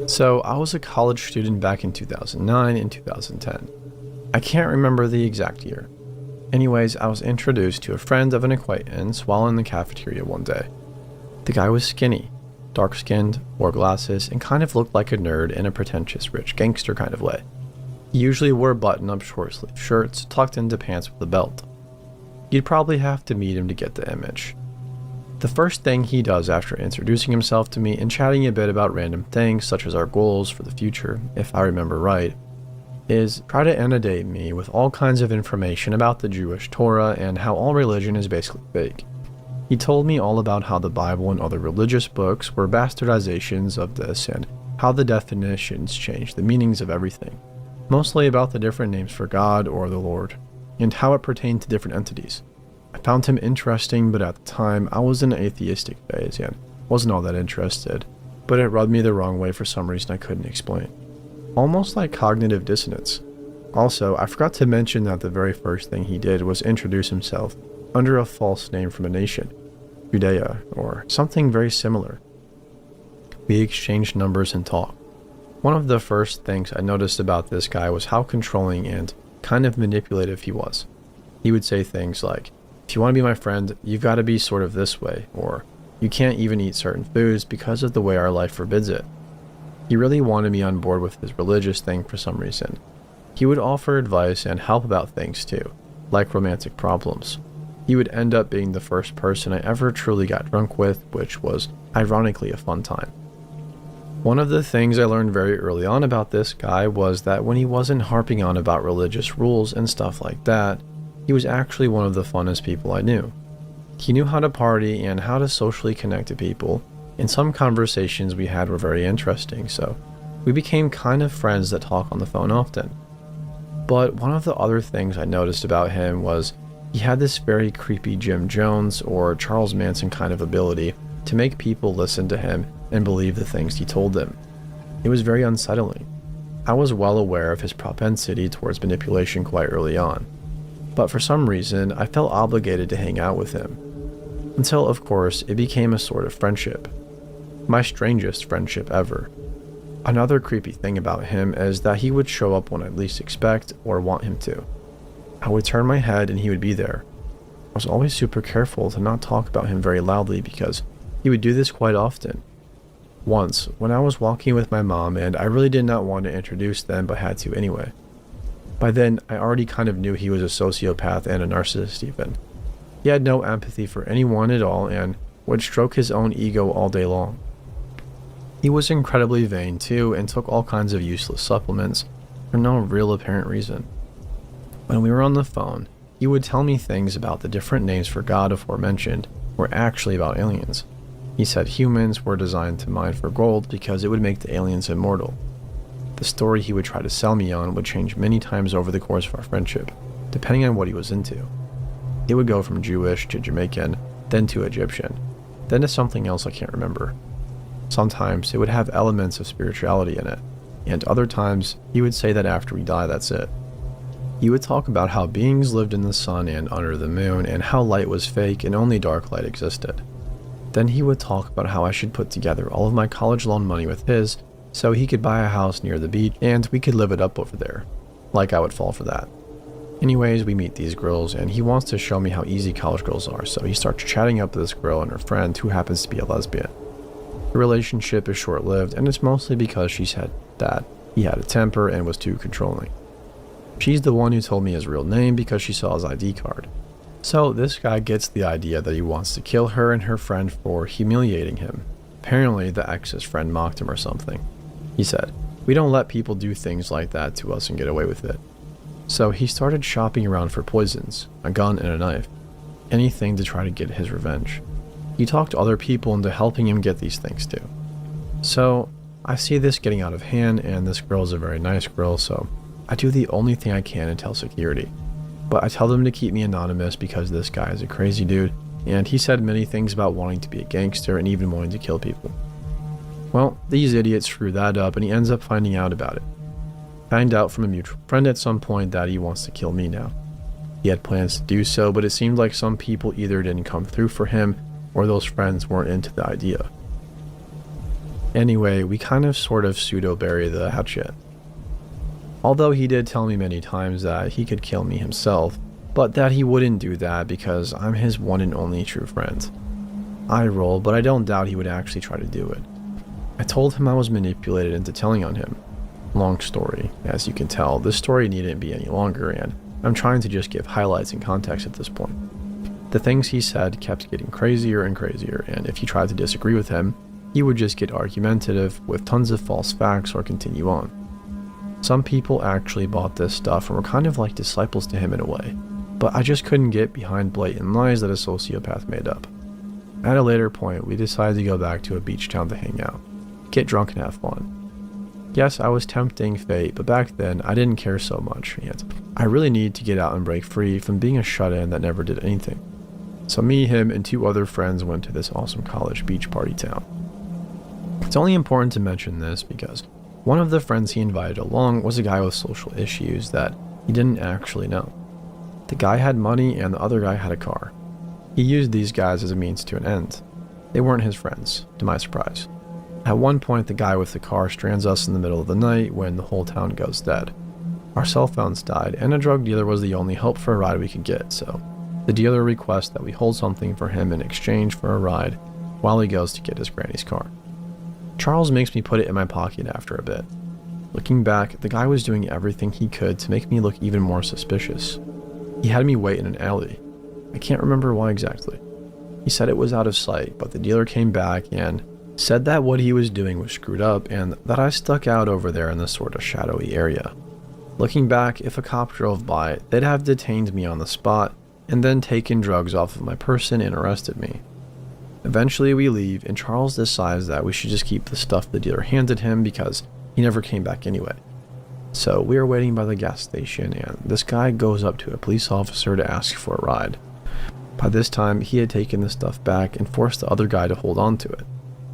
So I was a college student back in 2009 and 2010. I can't remember the exact year. Anyways, I was introduced to a friend of an acquaintance while in the cafeteria one day. The guy was skinny, dark-skinned, wore glasses, and kind of looked like a nerd in a pretentious rich gangster kind of way. He usually wore button-up short-sleeve shirts tucked into pants with a belt. You'd probably have to meet him to get the image. The first thing he does after introducing himself to me and chatting a bit about random things such as our goals for the future, if I remember right, is try to inundate me with all kinds of information about the Jewish Torah and how all religion is basically fake. He told me all about how the Bible and other religious books were bastardizations of this and how the definitions changed the meanings of everything, mostly about the different names for God or the Lord, and how it pertained to different entities. I found him interesting, but at the time I was in an atheistic phase and wasn't all that interested, but it rubbed me the wrong way for some reason I couldn't explain. Almost like cognitive dissonance. Also, I forgot to mention that the very first thing he did was introduce himself under a false name from a nation, Judea, or something very similar. We exchanged numbers and talked. One of the first things I noticed about this guy was how controlling and kind of manipulative he was. He would say things like, "If you want to be my friend, you've got to be sort of this way," or "You can't even eat certain foods because of the way our life forbids it." He really wanted me on board with his religious thing for some reason. He would offer advice and help about things too, like romantic problems. He would end up being the first person I ever truly got drunk with, which was ironically a fun time. One of the things I learned very early on about this guy was that when he wasn't harping on about religious rules and stuff like that, he was actually one of the funnest people I knew. He knew how to party and how to socially connect to people, and some conversations we had were very interesting, so we became kind of friends that talk on the phone often. But one of the other things I noticed about him was he had this very creepy Jim Jones or Charles Manson kind of ability to make people listen to him and believe the things he told them. It was very unsettling. I was well aware of his propensity towards manipulation quite early on, but for some reason I felt obligated to hang out with him. Until, of course, it became a sort of friendship. My strangest friendship ever. Another creepy thing about him is that he would show up when I least expect or want him to. I would turn my head and he would be there. I was always super careful to not talk about him very loudly because he would do this quite often. Once, when I was walking with my mom and I really did not want to introduce them but had to anyway. By then, I already kind of knew he was a sociopath and a narcissist even. He had no empathy for anyone at all and would stroke his own ego all day long. He was incredibly vain too and took all kinds of useless supplements for no real apparent reason. When we were on the phone, he would tell me things about the different names for God aforementioned were actually about aliens. He said humans were designed to mine for gold because it would make the aliens immortal. The story he would try to sell me on would change many times over the course of our friendship, depending on what he was into. It would go from Jewish to Jamaican, then to Egyptian, then to something else I can't remember. Sometimes it would have elements of spirituality in it, and other times he would say that after we die, that's it. He would talk about how beings lived in the sun and under the moon and how light was fake and only dark light existed. Then he would talk about how I should put together all of my college loan money with his so he could buy a house near the beach and we could live it up over there. Like I would fall for that. Anyways, we meet these girls and he wants to show me how easy college girls are, so he starts chatting up with this girl and her friend who happens to be a lesbian. The relationship is short-lived and it's mostly because she said that he had a temper and was too controlling. She's the one who told me his real name because she saw his ID card. So this guy gets the idea that he wants to kill her and her friend for humiliating him. Apparently the ex's friend mocked him or something. He said, "We don't let people do things like that to us and get away with it." So he started shopping around for poisons, a gun and a knife, anything to try to get his revenge. He talked other people into helping him get these things too. So I see this getting out of hand and this girl is a very nice girl, so I do the only thing I can and tell security. But I tell them to keep me anonymous because this guy is a crazy dude, and he said many things about wanting to be a gangster and even wanting to kill people. Well, these idiots screw that up and he ends up finding out about it. Find out from a mutual friend at some point that he wants to kill me now. He had plans to do so, but it seemed like some people either didn't come through for him or those friends weren't into the idea. Anyway, we kind of sort of pseudo-bury the hatchet. Although he did tell me many times that he could kill me himself, but that he wouldn't do that because I'm his one and only true friend. I roll, but I don't doubt he would actually try to do it. I told him I was manipulated into telling on him. Long story. As you can tell, this story needn't be any longer, and I'm trying to just give highlights and context at this point. The things he said kept getting crazier and crazier, and if you tried to disagree with him, he would just get argumentative with tons of false facts or continue on. Some people actually bought this stuff and were kind of like disciples to him in a way, but I just couldn't get behind blatant lies that a sociopath made up. At a later point, we decided to go back to a beach town to hang out, get drunk and have fun. Yes, I was tempting fate, but back then I didn't care so much, and I really needed to get out and break free from being a shut-in that never did anything. So me, him, and 2 other friends went to this awesome college beach party town. It's only important to mention this because one of the friends he invited along was a guy with social issues that he didn't actually know. The guy had money and the other guy had a car. He used these guys as a means to an end. They weren't his friends, to my surprise. At one point, the guy with the car strands us in the middle of the night when the whole town goes dead. Our cell phones died, and a drug dealer was the only hope for a ride we could get, so the dealer requests that we hold something for him in exchange for a ride while he goes to get his granny's car. Charles makes me put it in my pocket after a bit. Looking back, the guy was doing everything he could to make me look even more suspicious. He had me wait in an alley. I can't remember why exactly. He said it was out of sight, but the dealer came back and said that what he was doing was screwed up and that I stuck out over there in this sort of shadowy area. Looking back, if a cop drove by, they'd have detained me on the spot and then taken drugs off of my person and arrested me. Eventually we leave and Charles decides that we should just keep the stuff the dealer handed him because he never came back anyway. So we are waiting by the gas station and this guy goes up to a police officer to ask for a ride. By this time he had taken the stuff back and forced the other guy to hold on to it.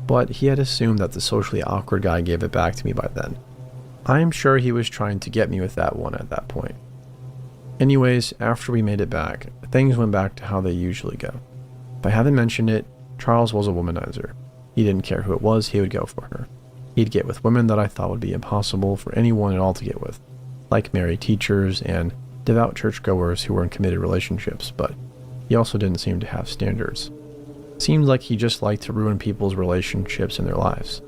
But he had assumed that the socially awkward guy gave it back to me by then. I am sure he was trying to get me with that one at that point. Anyways, after we made it back, things went back to how they usually go. If I haven't mentioned it, Charles was a womanizer. He didn't care who it was, he would go for her. He'd get with women that I thought would be impossible for anyone at all to get with, like married teachers and devout churchgoers who were in committed relationships, but he also didn't seem to have standards. Seemed like he just liked to ruin people's relationships and their lives.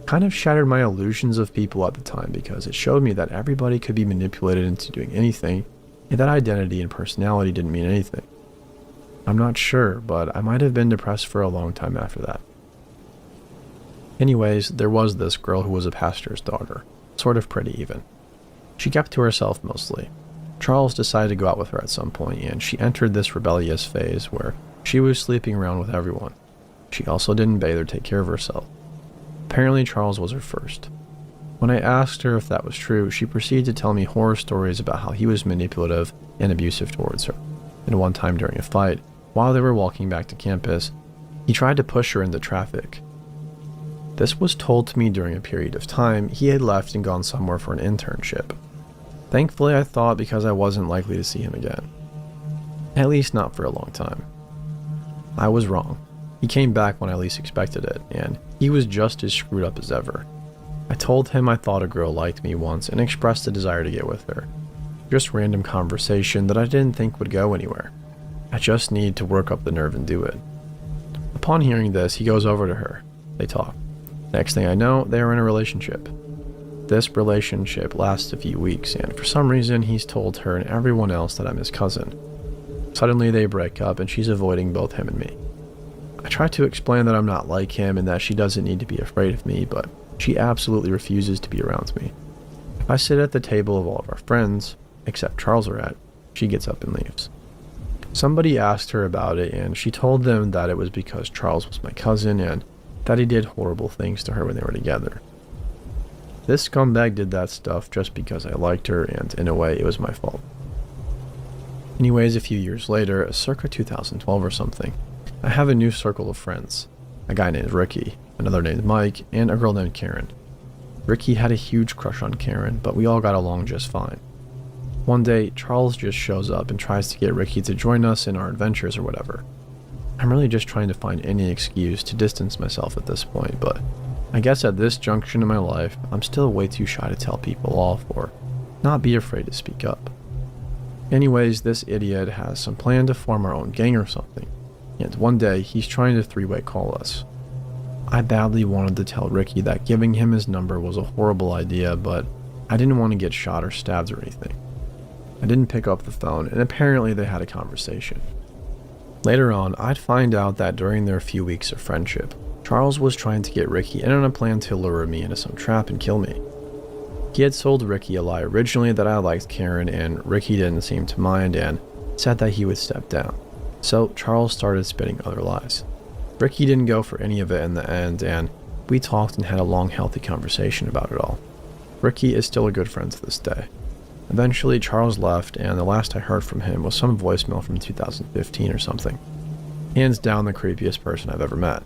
Kind of shattered my illusions of people at the time because it showed me that everybody could be manipulated into doing anything, and that identity and personality didn't mean anything. I'm not sure, but I might have been depressed for a long time after that. Anyways, there was this girl who was a pastor's daughter, sort of pretty even. She kept to herself mostly. Charles decided to go out with her at some point, and she entered this rebellious phase where she was sleeping around with everyone. She also didn't bathe or take care of herself. Apparently Charles was her first. When I asked her if that was true, she proceeded to tell me horror stories about how he was manipulative and abusive towards her. And one time during a fight, while they were walking back to campus, he tried to push her into traffic. This was told to me during a period of time he had left and gone somewhere for an internship. Thankfully, I thought because I wasn't likely to see him again. At least not for a long time. I was wrong. He came back when I least expected it, and he was just as screwed up as ever. I told him I thought a girl liked me once and expressed a desire to get with her. Just random conversation that I didn't think would go anywhere. I just needed to work up the nerve and do it. Upon hearing this, he goes over to her. They talk. Next thing I know, they are in a relationship. This relationship lasts a few weeks, and for some reason he's told her and everyone else that I'm his cousin. Suddenly they break up and she's avoiding both him and me. I try to explain that I'm not like him and that she doesn't need to be afraid of me, but she absolutely refuses to be around me. If I sit at the table of all of our friends, except Charles are at, she gets up and leaves. Somebody asked her about it and she told them that it was because Charles was my cousin and that he did horrible things to her when they were together. This scumbag did that stuff just because I liked her, and in a way it was my fault. Anyways, a few years later, circa 2012 or something, I have a new circle of friends. A guy named Ricky, another named Mike, and a girl named Karen. Ricky had a huge crush on Karen, but we all got along just fine. One day, Charles just shows up and tries to get Ricky to join us in our adventures or whatever. I'm really just trying to find any excuse to distance myself at this point, but I guess at this junction in my life, I'm still way too shy to tell people off or not be afraid to speak up. Anyways, this idiot has some plan to form our own gang or something, and one day he's trying to three-way call us. I badly wanted to tell Ricky that giving him his number was a horrible idea, but I didn't want to get shot or stabbed or anything. I didn't pick up the phone, and apparently they had a conversation. Later on, I'd find out that during their few weeks of friendship, Charles was trying to get Ricky in on a plan to lure me into some trap and kill me. He had told Ricky a lie originally that I liked Karen, and Ricky didn't seem to mind and said that he would step down. So Charles started spitting other lies. Ricky didn't go for any of it in the end, and we talked and had a long, healthy conversation about it all. Ricky is still a good friend to this day. Eventually, Charles left, and the last I heard from him was some voicemail from 2015 or something. Hands down the creepiest person I've ever met.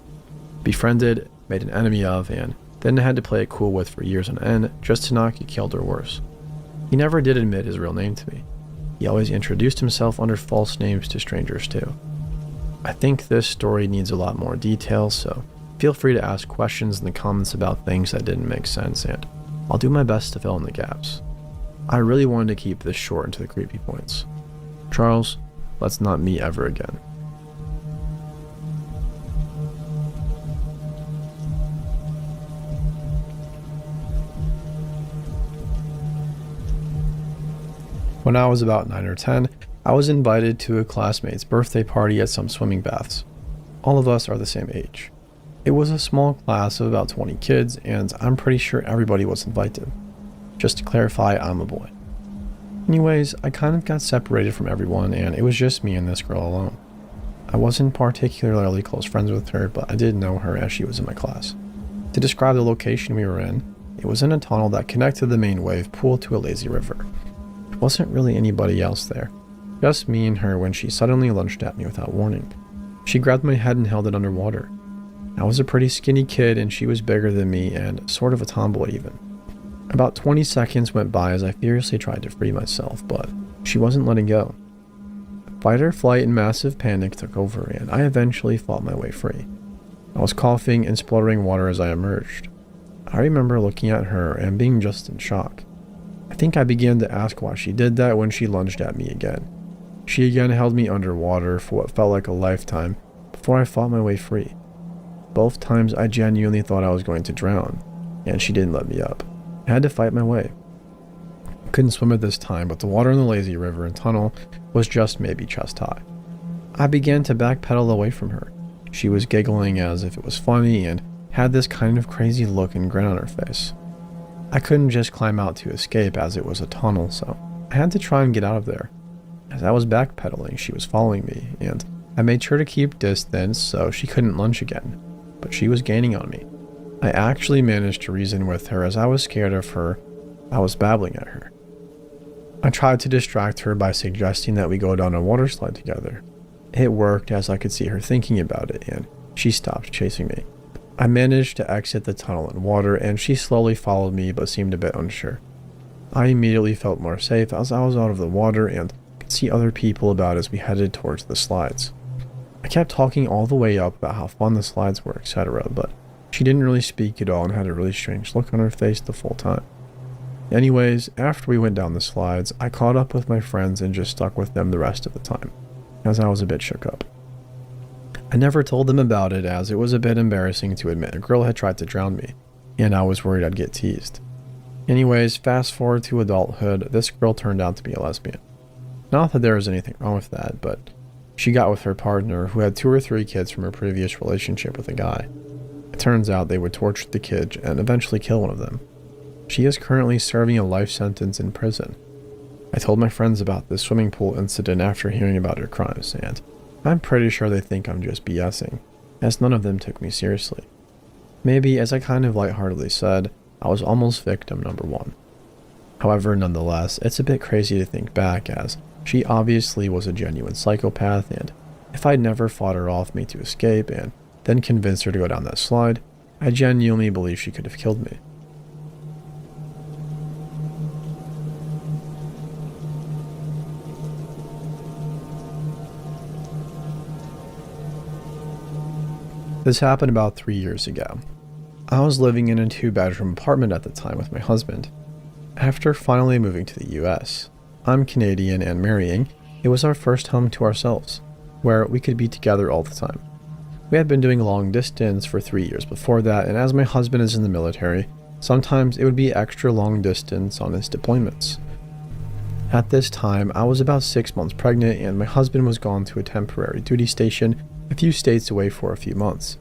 Befriended, made an enemy of, and then had to play it cool with for years on end just to not get killed or worse. He never did admit his real name to me. He always introduced himself under false names to strangers too. I think this story needs a lot more detail, so feel free to ask questions in the comments about things that didn't make sense, and I'll do my best to fill in the gaps. I really wanted to keep this short into the creepy points. Charles, let's not meet ever again. When I was about 9 or 10, I was invited to a classmate's birthday party at some swimming baths. All of us are the same age. It was a small class of about 20 kids, and I'm pretty sure everybody was invited. Just to clarify, I'm a boy. Anyways, I kind of got separated from everyone, and it was just me and this girl alone. I wasn't particularly close friends with her, but I did know her as she was in my class. To describe the location we were in, it was in a tunnel that connected the main wave pool to a lazy river. There wasn't really anybody else there, just me and her when she suddenly lunged at me without warning. She grabbed my head and held it underwater. I was a pretty skinny kid and she was bigger than me and sort of a tomboy even. About 20 seconds went by as I furiously tried to free myself, but she wasn't letting go. Fight or flight and massive panic took over, and I eventually fought my way free. I was coughing and spluttering water as I emerged. I remember looking at her and being just in shock. I think I began to ask why she did that when she lunged at me again. She again held me underwater for what felt like a lifetime before I fought my way free. Both times I genuinely thought I was going to drown, and she didn't let me up. I had to fight my way. I couldn't swim at this time, but the water in the lazy river and tunnel was just maybe chest high. I began to backpedal away from her. She was giggling as if it was funny and had this kind of crazy look and grin on her face. I couldn't just climb out to escape as it was a tunnel, so I had to try and get out of there. As I was backpedaling, she was following me, and I made sure to keep distance so she couldn't lunge again, but she was gaining on me. I actually managed to reason with her as I was scared of her. I was babbling at her. I tried to distract her by suggesting that we go down a water slide together. It worked as I could see her thinking about it, and she stopped chasing me. I managed to exit the tunnel in water, and she slowly followed me but seemed a bit unsure. I immediately felt more safe as I was out of the water and could see other people about as we headed towards the slides. I kept talking all the way up about how fun the slides were, etc., but she didn't really speak at all and had a really strange look on her face the full time. Anyways, after we went down the slides, I caught up with my friends and just stuck with them the rest of the time, as I was a bit shook up. I never told them about it as it was a bit embarrassing to admit a girl had tried to drown me, and I was worried I'd get teased. Anyways, fast forward to adulthood, this girl turned out to be a lesbian. Not that there was anything wrong with that, but she got with her partner who had 2 or 3 kids from her previous relationship with a guy. It turns out they would torture the kids and eventually kill one of them. She is currently serving a life sentence in prison. I told my friends about this swimming pool incident after hearing about her crimes, and I'm pretty sure they think I'm just BSing, as none of them took me seriously. Maybe, as I kind of lightheartedly said, I was almost victim number 1. However, nonetheless, it's a bit crazy to think back as she obviously was a genuine psychopath, and if I'd never fought her off me to escape and then convinced her to go down that slide, I genuinely believe she could have killed me. This happened about 3 years ago. I was living in a 2-bedroom apartment at the time with my husband. After finally moving to the US, I'm Canadian and marrying, it was our first home to ourselves, where we could be together all the time. We had been doing long distance for 3 years before that, and as my husband is in the military, sometimes it would be extra long distance on his deployments. At this time, I was about 6 months pregnant and my husband was gone to a temporary duty station a few states away for a few months,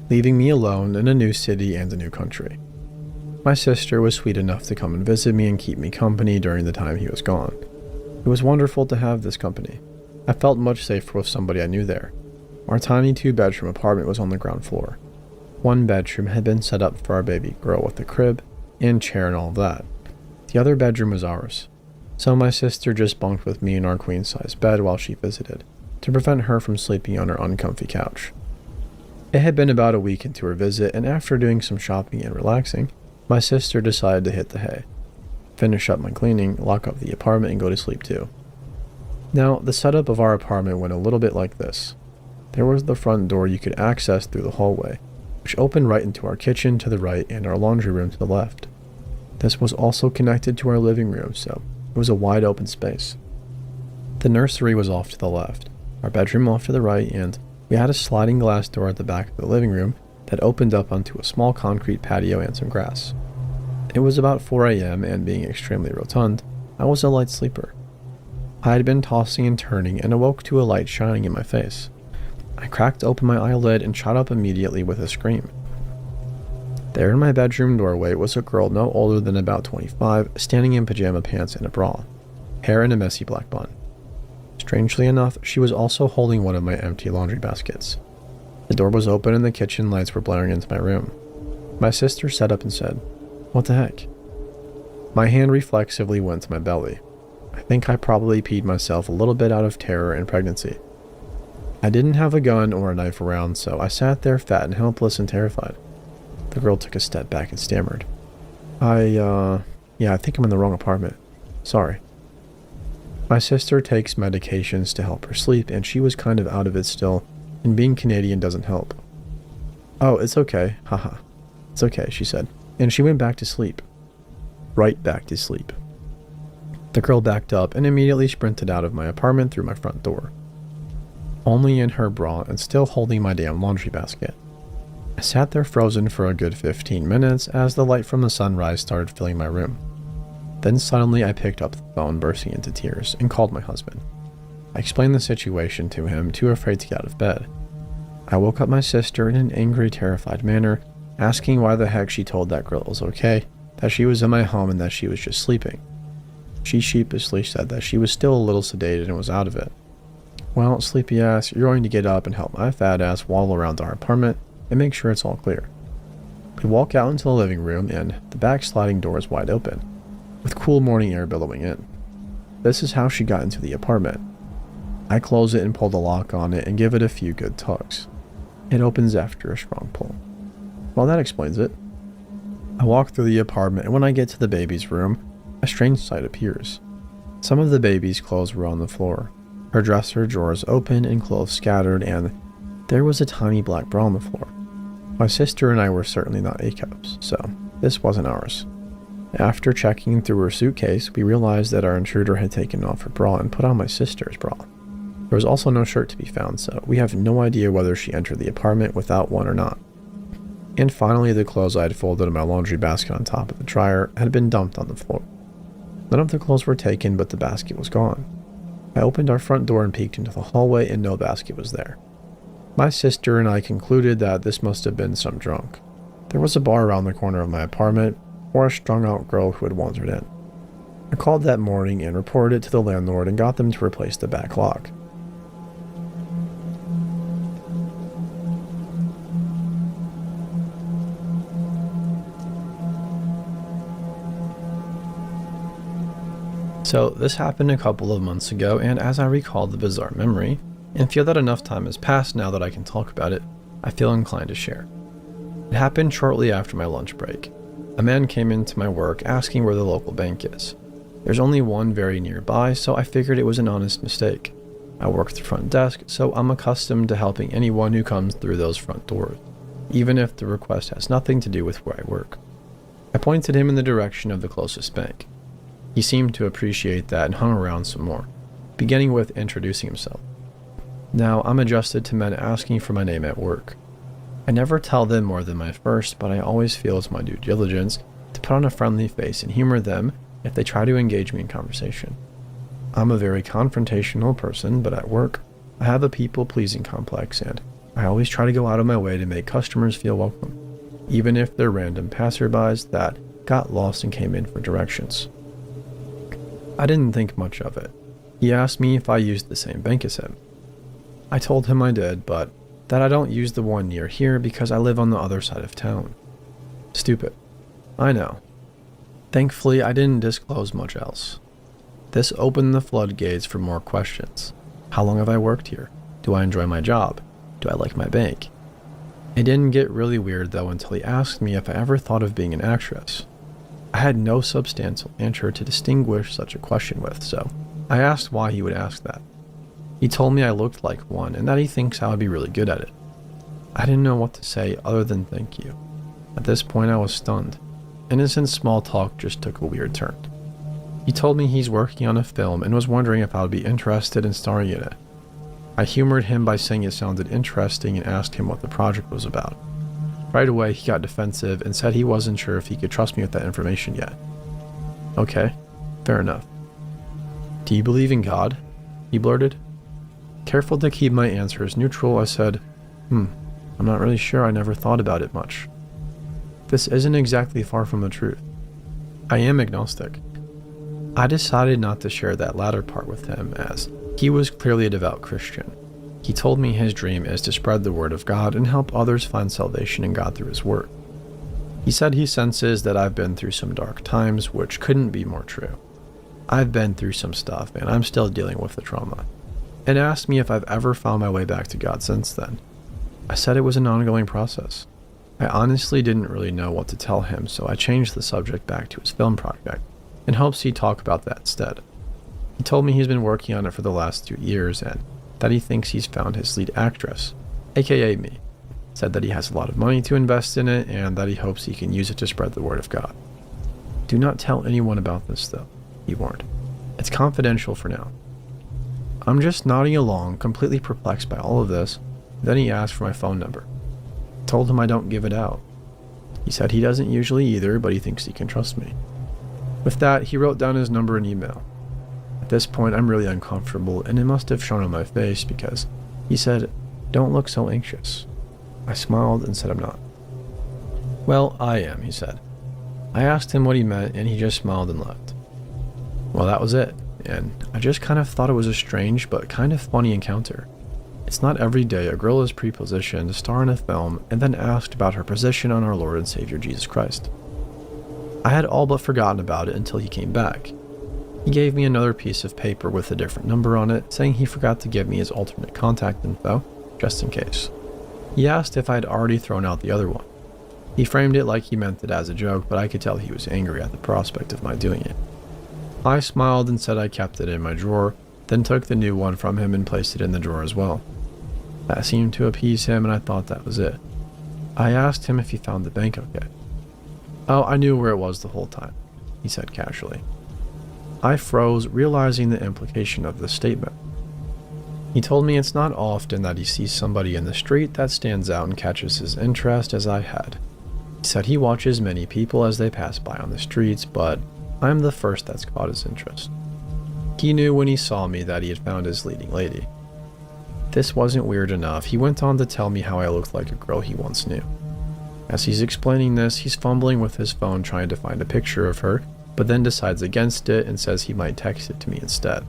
leaving me alone in a new city and a new country. My sister was sweet enough to come and visit me and keep me company during the time he was gone. It was wonderful to have this company. I felt much safer with somebody I knew there. Our tiny 2-bedroom apartment was on the ground floor. 1 bedroom had been set up for our baby girl with a crib and chair and all of that. The other bedroom was ours. So my sister just bunked with me in our queen-size bed while she visited, to prevent her from sleeping on her uncomfy couch. It had been about a week into her visit, and after doing some shopping and relaxing, my sister decided to hit the hay, finish up my cleaning, lock up the apartment, and go to sleep too. Now, the setup of our apartment went a little bit like this. There was the front door you could access through the hallway, which opened right into our kitchen to the right and our laundry room to the left. This was also connected to our living room, so it was a wide open space. The nursery was off to the left, our bedroom off to the right, and we had a sliding glass door at the back of the living room that opened up onto a small concrete patio and some grass. It was about 4 a.m. and being extremely rotund, I was a light sleeper. I had been tossing and turning and awoke to a light shining in my face. I cracked open my eyelid and shot up immediately with a scream. There in my bedroom doorway was a girl no older than about 25, standing in pajama pants and a bra, hair in a messy black bun. Strangely enough, she was also holding one of my empty laundry baskets. The door was open and the kitchen lights were blaring into my room. My sister sat up and said, "What the heck?" My hand reflexively went to my belly. I think I probably peed myself a little bit out of terror and pregnancy. I didn't have a gun or a knife around, so I sat there fat and helpless and terrified. The girl took a step back and stammered, I think I'm in the wrong apartment. Sorry." My sister takes medications to help her sleep, and she was kind of out of it still, and being Canadian doesn't help. "Oh, it's okay, haha. It's okay," she said, and she went back to sleep. Right back to sleep. The girl backed up and immediately sprinted out of my apartment through my front door, only in her bra and still holding my damn laundry basket. I sat there frozen for a good 15 minutes as the light from the sunrise started filling my room. Then suddenly I picked up the phone, bursting into tears, and called my husband. I explained the situation to him, too afraid to get out of bed. I woke up my sister in an angry, terrified manner, asking why the heck she told that girl it was okay, that she was in my home and that she was just sleeping. She sheepishly said that she was still a little sedated and was out of it. "Well, sleepy ass, you're going to get up and help my fat ass waddle around our apartment and make sure it's all clear." We walk out into the living room and the back sliding door is wide open, with cool morning air billowing in. This is how she got into the apartment. I close it and pull the lock on it and give it a few good tugs. It opens after a strong pull. Well, that explains it. I walk through the apartment, and when I get to the baby's room, a strange sight appears. Some of the baby's clothes were on the floor, her dresser drawers open and clothes scattered, and there was a tiny black bra on the floor. My sister and I were certainly not A-cups, so this wasn't ours. After checking through her suitcase, we realized that our intruder had taken off her bra and put on my sister's bra. There was also no shirt to be found, so we have no idea whether she entered the apartment without one or not. And finally, the clothes I had folded in my laundry basket on top of the dryer had been dumped on the floor. None of the clothes were taken, but the basket was gone. I opened our front door and peeked into the hallway, and no basket was there. My sister and I concluded that this must have been some drunk. There was a bar around the corner of my apartment, or a strung-out girl who had wandered in. I called that morning and reported it to the landlord and got them to replace the back lock. So this happened a couple of months ago, and as I recall the bizarre memory, and feel that enough time has passed now that I can talk about it, I feel inclined to share. It happened shortly after my lunch break. A man came into my work asking where the local bank is. There's only one very nearby, so I figured it was an honest mistake. I work the front desk, so I'm accustomed to helping anyone who comes through those front doors. even if the request has nothing to do with where I work. I pointed him in the direction of the closest bank. He seemed to appreciate that and hung around some more, beginning with introducing himself. Now, I'm adjusted to men asking for my name at work. I never tell them more than my first, but I always feel it's my due diligence to put on a friendly face and humor them if they try to engage me in conversation. I'm a very confrontational person, but at work, I have a people-pleasing complex, and I always try to go out of my way to make customers feel welcome, even if they're random passerbys that got lost and came in for directions. I didn't think much of it. He asked me if I used the same bank as him. I told him I did, but that I don't use the one near here because I live on the other side of town. Stupid. I know. Thankfully, I didn't disclose much else. This opened the floodgates for more questions. How long have I worked here? Do I enjoy my job? Do I like my bank? It didn't get really weird though until he asked me if I ever thought of being an actress. I had no substantial answer to distinguish such a question with, so I asked why he would ask that. He told me I looked like one and that he thinks I would be really good at it. I didn't know what to say other than thank you. At this point I was stunned. Innocent small talk just took a weird turn. He told me he's working on a film and was wondering if I would be interested in starring in it. I humored him by saying it sounded interesting and asked him what the project was about. Right away he got defensive and said he wasn't sure if he could trust me with that information yet. Okay, fair enough. Do you believe in God? He blurted. Careful to keep my answers neutral, I said, I'm not really sure, I never thought about it much. This isn't exactly far from the truth. I am agnostic. I decided not to share that latter part with him as he was clearly a devout Christian. He told me his dream is to spread the word of God and help others find salvation in God through his work. He said he senses that I've been through some dark times, which couldn't be more true. I've been through some stuff and I'm still dealing with the trauma, and asked me if I've ever found my way back to God since then. I said it was an ongoing process. I honestly didn't really know what to tell him, so I changed the subject back to his film project, in hopes he'd talk about that instead. He told me he's been working on it for the last 2 years and that he thinks he's found his lead actress, aka me. Said that he has a lot of money to invest in it and that he hopes he can use it to spread the word of God. Do not tell anyone about this though, he warned. It's confidential for now. I'm just nodding along, completely perplexed by all of this. Then he asked for my phone number. I told him I don't give it out. He said he doesn't usually either, but he thinks he can trust me. With that, he wrote down his number and email. At this point, I'm really uncomfortable, and it must have shown on my face because he said, "Don't look so anxious." I smiled and said I'm not. "Well, I am," he said. I asked him what he meant, and he just smiled and left. Well, that was it, and I just kind of thought it was a strange but kind of funny encounter. It's not every day a girl is pre-positioned to star in a film and then asked about her position on our Lord and Savior Jesus Christ. I had all but forgotten about it until he came back. He gave me another piece of paper with a different number on it, saying he forgot to give me his alternate contact info, just in case. He asked if I had already thrown out the other one. He framed it like he meant it as a joke, but I could tell he was angry at the prospect of my doing it. I smiled and said I kept it in my drawer, then took the new one from him and placed it in the drawer as well. That seemed to appease him, and I thought that was it. I asked him if he found the bank okay. "Oh, I knew where it was the whole time," he said casually. I froze, realizing the implication of this statement. He told me it's not often that he sees somebody in the street that stands out and catches his interest as I had. He said he watches many people as they pass by on the streets, but I'm the first that's caught his interest. He knew when he saw me that he had found his leading lady. This wasn't weird enough. He went on to tell me how I looked like a girl he once knew. As he's explaining this, he's fumbling with his phone trying to find a picture of her, but then decides against it and says he might text it to me instead,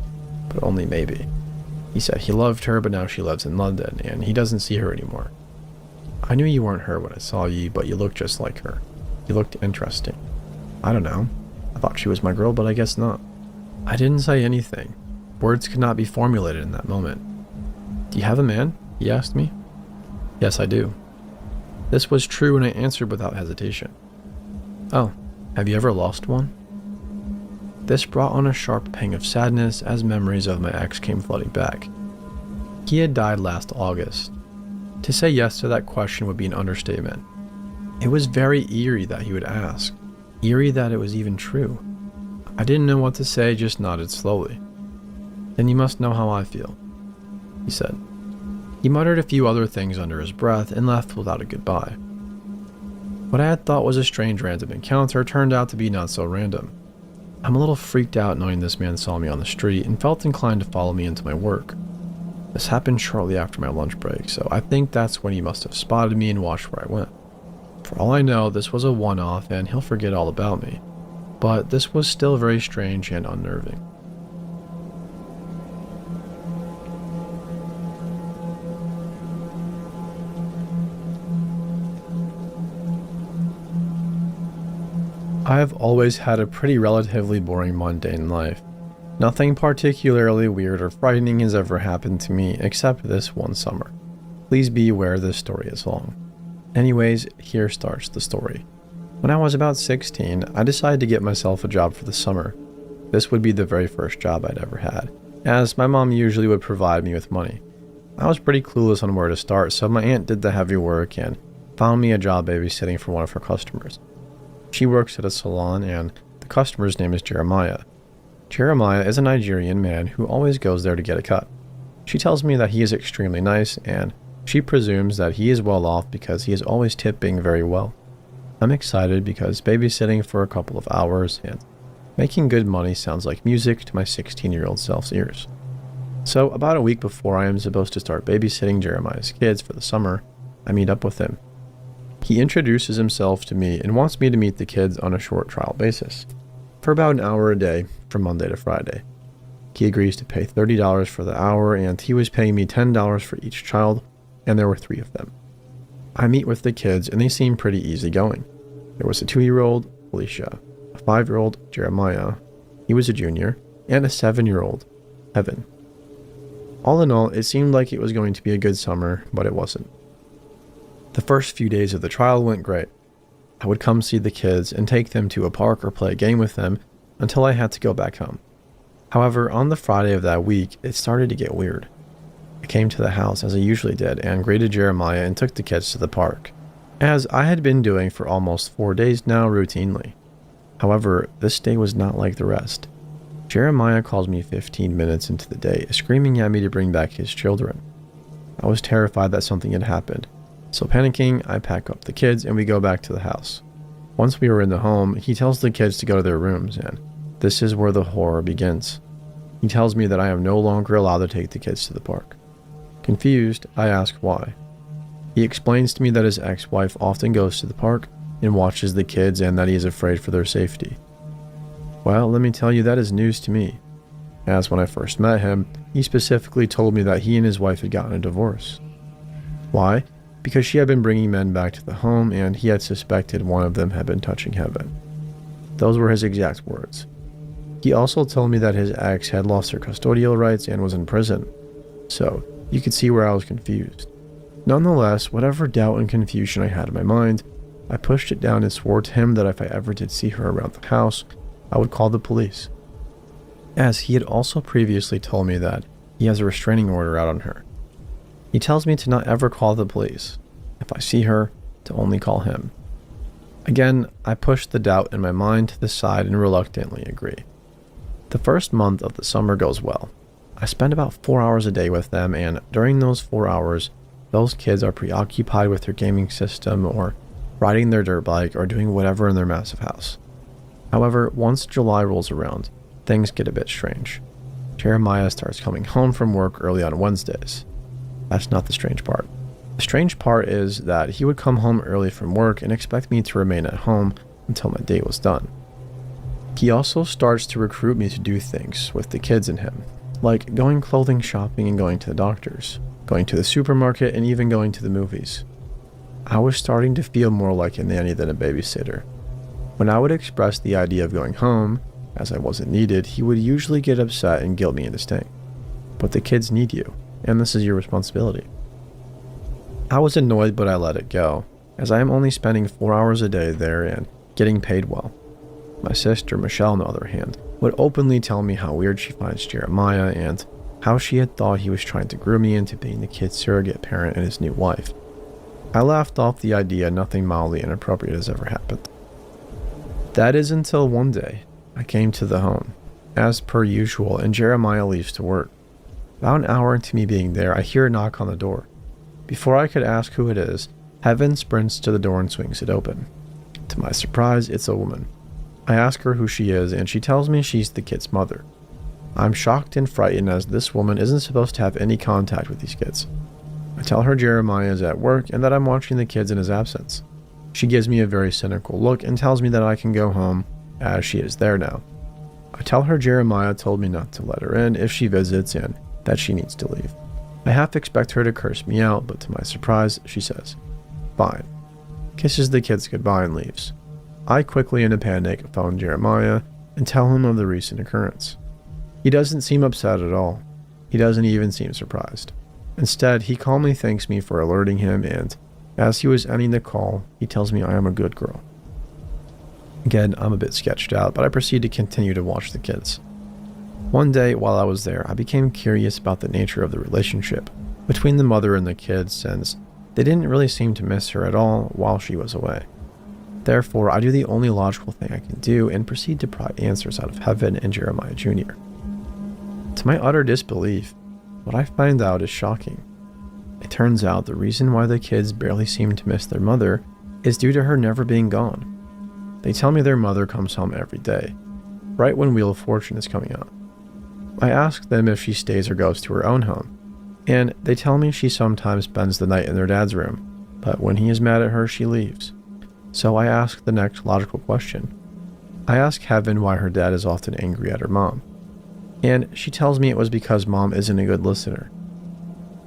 but only maybe. He said he loved her, but now she lives in London, and he doesn't see her anymore. "I knew you weren't her when I saw you, but you looked just like her. You looked interesting. I don't know. I thought she was my girl, but I guess not." I didn't say anything. Words could not be formulated in that moment. "Do you have a man?" he asked me. "Yes, I do." This was true, and I answered without hesitation. "Oh, have you ever lost one?" This brought on a sharp pang of sadness as memories of my ex came flooding back. He had died last August. To say yes to that question would be an understatement. It was very eerie that he would ask. Eerie that it was even true. I didn't know what to say, just nodded slowly. "Then you must know how I feel," he said. He muttered a few other things under his breath and left without a goodbye. What I had thought was a strange random encounter turned out to be not so random. I'm a little freaked out knowing this man saw me on the street and felt inclined to follow me into my work. This happened shortly after my lunch break, so I think that's when he must have spotted me and watched where I went. For all I know, this was a one-off and he'll forget all about me. But this was still very strange and unnerving. I have always had a pretty relatively boring mundane life. Nothing particularly weird or frightening has ever happened to me except this one summer. Please be aware this story is long. Anyways, here starts the story. When I was about 16, I decided to get myself a job for the summer. This would be the very first job I'd ever had, as my mom usually would provide me with money. I was pretty clueless on where to start, so my aunt did the heavy work and found me a job babysitting for one of her customers. She works at a salon, and the customer's name is Jeremiah. Jeremiah is a Nigerian man who always goes there to get a cut. She tells me that he is extremely nice, and she presumes that he is well off because he is always tipping very well. I'm excited because babysitting for a couple of hours and making good money sounds like music to my 16-year-old self's ears. So about a week before I am supposed to start babysitting Jeremiah's kids for the summer, I meet up with him. He introduces himself to me and wants me to meet the kids on a short trial basis, for about an hour a day from Monday to Friday. He agrees to pay $30 for the hour, and he was paying me $10 for each child, and there were 3 of them. I meet with the kids, and they seem pretty easygoing. There was a 2-year-old, Alicia, a 5-year-old, Jeremiah, he was a junior, and a 7-year-old, Evan. All in all, it seemed like it was going to be a good summer, but it wasn't. The first few days of the trial went great. I would come see the kids and take them to a park or play a game with them until I had to go back home. However, on the Friday of that week, it started to get weird. I came to the house as I usually did and greeted Jeremiah and took the kids to the park, as I had been doing for almost 4 days now routinely. However, this day was not like the rest. Jeremiah calls me 15 minutes into the day, screaming at me to bring back his children. I was terrified that something had happened. So panicking, I pack up the kids and we go back to the house. Once we were in the home, he tells the kids to go to their rooms, and this is where the horror begins. He tells me that I am no longer allowed to take the kids to the park. Confused, I ask why. He explains to me that his ex-wife often goes to the park and watches the kids and that he is afraid for their safety. Well, let me tell you, that is news to me, as when I first met him, he specifically told me that he and his wife had gotten a divorce. Why? Because she had been bringing men back to the home and he had suspected one of them had been touching Heaven. Those were his exact words. He also told me that his ex had lost her custodial rights and was in prison, so you could see where I was confused. Nonetheless, whatever doubt and confusion I had in my mind, I pushed it down and swore to him that if I ever did see her around the house, I would call the police. As he had also previously told me that he has a restraining order out on her. He tells me to not ever call the police. If I see her, to only call him. Again, I push the doubt in my mind to the side and reluctantly agree. The first month of the summer goes well. I spend about 4 hours a day with them, and during those 4 hours, those kids are preoccupied with their gaming system or riding their dirt bike or doing whatever in their massive house. However, once July rolls around, things get a bit strange. Jeremiah starts coming home from work early on Wednesdays. That's not the strange part. The strange part is that he would come home early from work and expect me to remain at home until my day was done. He also starts to recruit me to do things with the kids and him, like going clothing shopping and going to the doctors, going to the supermarket, and even going to the movies. I was starting to feel more like a nanny than a babysitter. When I would express the idea of going home, as I wasn't needed, he would usually get upset and guilt me into staying. But the kids need you, and this is your responsibility. I was annoyed, but I let it go, as I am only spending 4 hours a day there and getting paid well. My sister, Michelle, on the other hand, would openly tell me how weird she finds Jeremiah, and how she had thought he was trying to groom me into being the kid's surrogate parent and his new wife. I laughed off the idea nothing mildly inappropriate has ever happened. That is until one day, I came to the home, as per usual, and Jeremiah leaves to work. About an hour into me being there, I hear a knock on the door. Before I could ask who it is, Heaven sprints to the door and swings it open. To my surprise, it's a woman. I ask her who she is, and she tells me she's the kid's mother. I'm shocked and frightened as this woman isn't supposed to have any contact with these kids. I tell her Jeremiah is at work and that I'm watching the kids in his absence. She gives me a very cynical look and tells me that I can go home, as she is there now. I tell her Jeremiah told me not to let her in if she visits and that she needs to leave. I half expect her to curse me out, but to my surprise, she says, "Fine," kisses the kids goodbye and leaves. I quickly, in a panic, phone Jeremiah and tell him of the recent occurrence. He doesn't seem upset at all. He doesn't even seem surprised. Instead, he calmly thanks me for alerting him, and as he was ending the call, he tells me I am a good girl. Again, I'm a bit sketched out, but I proceed to continue to watch the kids. One day, while I was there, I became curious about the nature of the relationship between the mother and the kids, since they didn't really seem to miss her at all while she was away. Therefore, I do the only logical thing I can do and proceed to pry answers out of Heaven and Jeremiah Jr. To my utter disbelief, what I find out is shocking. It turns out the reason why the kids barely seem to miss their mother is due to her never being gone. They tell me their mother comes home every day, right when Wheel of Fortune is coming on. I ask them if she stays or goes to her own home, and they tell me she sometimes spends the night in their dad's room, but when he is mad at her, she leaves. So I ask the next logical question. I ask Heaven why her dad is often angry at her mom, and she tells me it was because mom isn't a good listener.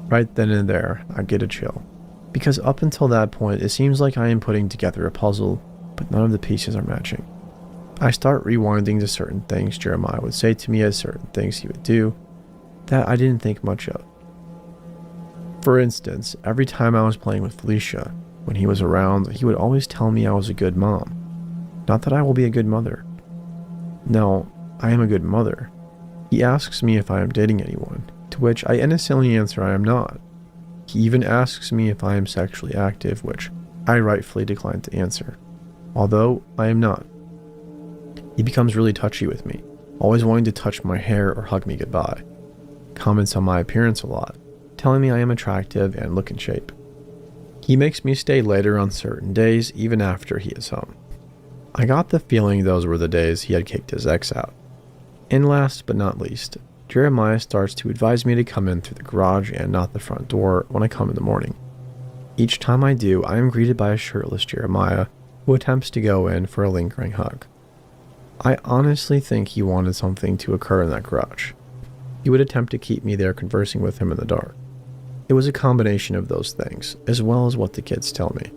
Right then and there, I get a chill, because up until that point, it seems like I am putting together a puzzle, but none of the pieces are matching. I start rewinding to certain things Jeremiah would say to me as certain things he would do that I didn't think much of. For instance, every time I was playing with Felicia, when he was around, he would always tell me I was a good mom. Not that I will be a good mother. No, I am a good mother. He asks me if I am dating anyone, to which I innocently answer I am not. He even asks me if I am sexually active, which I rightfully decline to answer, although I am not. He becomes really touchy with me, always wanting to touch my hair or hug me goodbye. Comments on my appearance a lot, telling me I am attractive and look in shape. He makes me stay later on certain days, even after he is home. I got the feeling those were the days he had kicked his ex out. And last but not least, Jeremiah starts to advise me to come in through the garage and not the front door when I come in the morning. Each time I do, I am greeted by a shirtless Jeremiah who attempts to go in for a lingering hug. I honestly think he wanted something to occur in that garage. He would attempt to keep me there conversing with him in the dark. It was a combination of those things, as well as what the kids tell me,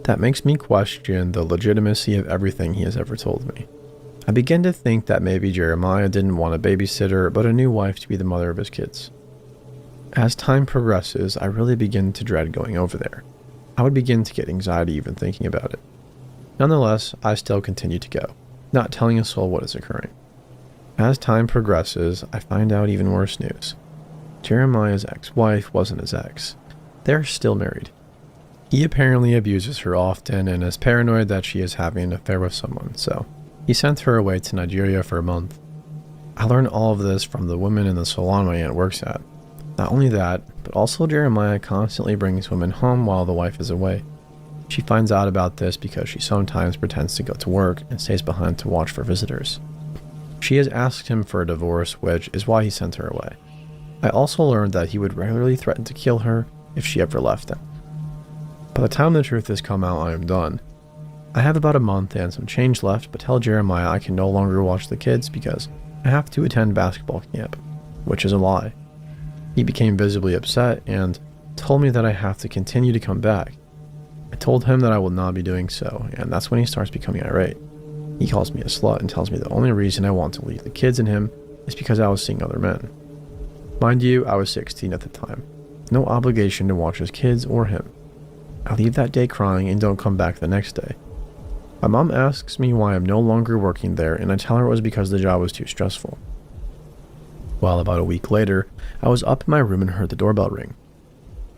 that makes me question the legitimacy of everything he has ever told me. I begin to think that maybe Jeremiah didn't want a babysitter, but a new wife to be the mother of his kids. As time progresses, I really begin to dread going over there. I would begin to get anxiety even thinking about it. Nonetheless, I still continue to go, not telling a soul what is occurring. As time progresses, I find out even worse news. Jeremiah's ex-wife wasn't his ex. They're still married. He apparently abuses her often and is paranoid that she is having an affair with someone, so he sent her away to Nigeria for a month. I learned all of this from the women in the salon my aunt works at. Not only that, but also Jeremiah constantly brings women home while the wife is away. She finds out about this because she sometimes pretends to go to work and stays behind to watch for visitors. She has asked him for a divorce, which is why he sent her away. I also learned that he would regularly threaten to kill her if she ever left him. By the time the truth has come out, I am done. I have about a month and some change left, but tell Jeremiah I can no longer watch the kids because I have to attend basketball camp, which is a lie. He became visibly upset and told me that I have to continue to come back. I told him that I will not be doing so, and that's when he starts becoming irate. He calls me a slut and tells me the only reason I want to leave the kids and him is because I was seeing other men. Mind you, I was 16 at the time. No obligation to watch his kids or him. I leave that day crying and don't come back the next day. My mom asks me why I'm no longer working there, and I tell her it was because the job was too stressful. Well, about a week later, I was up in my room and heard the doorbell ring.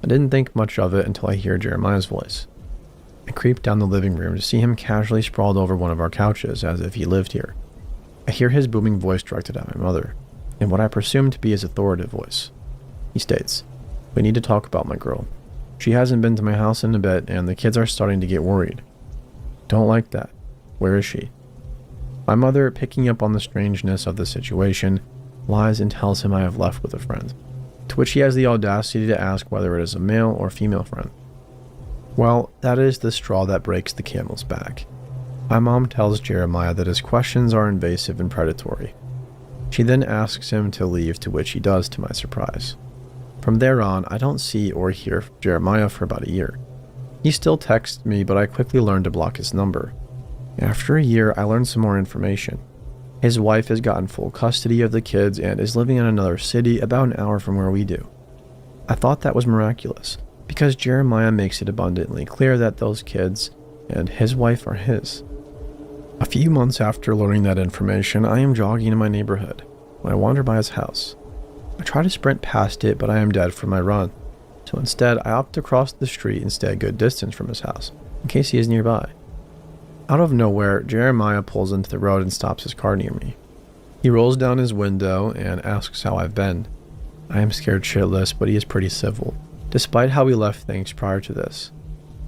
I didn't think much of it until I hear Jeremiah's voice. I creeped down the living room to see him casually sprawled over one of our couches as if he lived here. I hear his booming voice directed at my mother, in what I presume to be his authoritative voice. He states, "We need to talk about my girl. She hasn't been to my house in a bit and the kids are starting to get worried. Don't like that. Where is she?" My mother, picking up on the strangeness of the situation, lies and tells him I have left with a friend, to which he has the audacity to ask whether it is a male or female friend. Well, that is the straw that breaks the camel's back. My mom tells Jeremiah that his questions are invasive and predatory. She then asks him to leave, to which he does, to my surprise. From there on, I don't see or hear from Jeremiah for about a year. He still texts me, but I quickly learned to block his number. After a year, I learned some more information. His wife has gotten full custody of the kids and is living in another city about an hour from where we do. I thought that was miraculous, because Jeremiah makes it abundantly clear that those kids and his wife are his. A few months after learning that information, I am jogging in my neighborhood when I wander by his house. I try to sprint past it, but I am dead from my run, so instead I opt to cross the street and stay a good distance from his house, in case he is nearby. Out of nowhere, Jeremiah pulls into the road and stops his car near me. He rolls down his window and asks how I've been. I am scared shitless, but he is pretty civil, despite how we left things prior to this.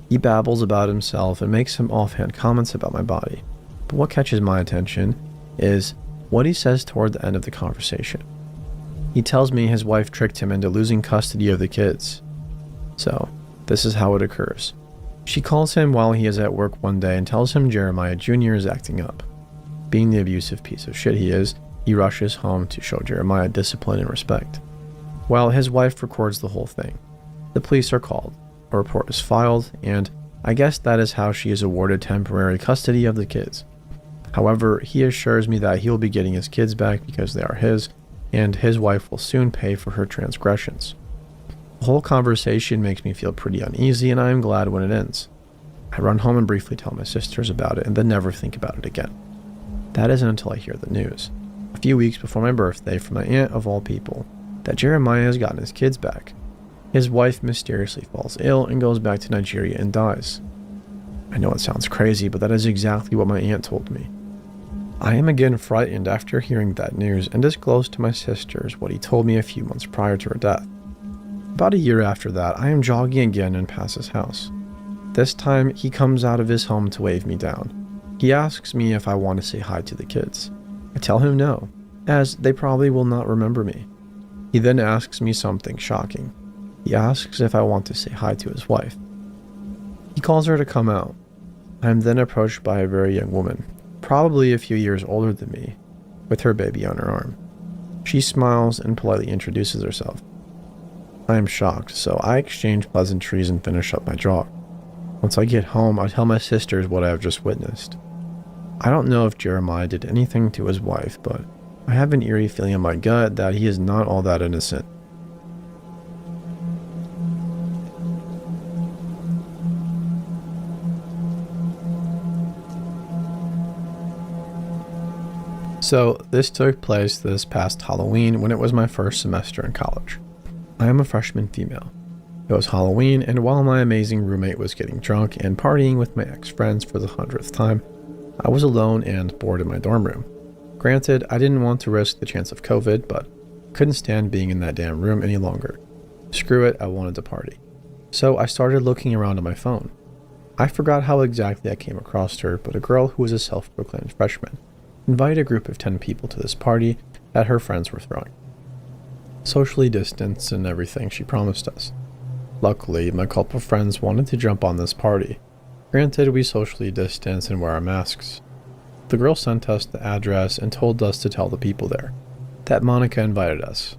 He babbles about himself and makes some offhand comments about my body, but what catches my attention is what he says toward the end of the conversation. He tells me his wife tricked him into losing custody of the kids. So, this is how it occurs. She calls him while he is at work one day and tells him Jeremiah Jr. is acting up. Being the abusive piece of shit he is, he rushes home to show Jeremiah discipline and respect. Well, his wife records the whole thing. The police are called, a report is filed, and I guess that is how she is awarded temporary custody of the kids. However, he assures me that he will be getting his kids back because they are his, and his wife will soon pay for her transgressions. The whole conversation makes me feel pretty uneasy, and I am glad when it ends. I run home and briefly tell my sisters about it and then never think about it again. That isn't until I hear the news, a few weeks before my birthday, from my aunt of all people, that Jeremiah has gotten his kids back. His wife mysteriously falls ill and goes back to Nigeria and dies. I know it sounds crazy, but that is exactly what my aunt told me. I am again frightened after hearing that news and disclose to my sisters what he told me a few months prior to her death. About a year after that, I am jogging again and pass his house. This time, he comes out of his home to wave me down. He asks me if I want to say hi to the kids. I tell him no, as they probably will not remember me. He then asks me something shocking. He asks if I want to say hi to his wife. He calls her to come out. I am then approached by a very young woman, probably a few years older than me, with her baby on her arm. She smiles and politely introduces herself. I am shocked, so I exchange pleasantries and finish up my jog. Once I get home, I tell my sisters what I have just witnessed. I don't know if Jeremiah did anything to his wife, but I have an eerie feeling in my gut that he is not all that innocent. So, this took place this past Halloween when it was my first semester in college. I am a freshman female. It was Halloween, and while my amazing roommate was getting drunk and partying with my ex-friends for the 100th time, I was alone and bored in my dorm room. Granted, I didn't want to risk the chance of COVID, but couldn't stand being in that damn room any longer. Screw it, I wanted to party. So I started looking around on my phone. I forgot how exactly I came across her, but a girl who was a self-proclaimed freshman invited a group of 10 people to this party that her friends were throwing. Socially distanced and everything she promised us. Luckily, my couple friends wanted to jump on this party. Granted, we socially distanced and wear our masks. The girl sent us the address and told us to tell the people there that Monica invited us.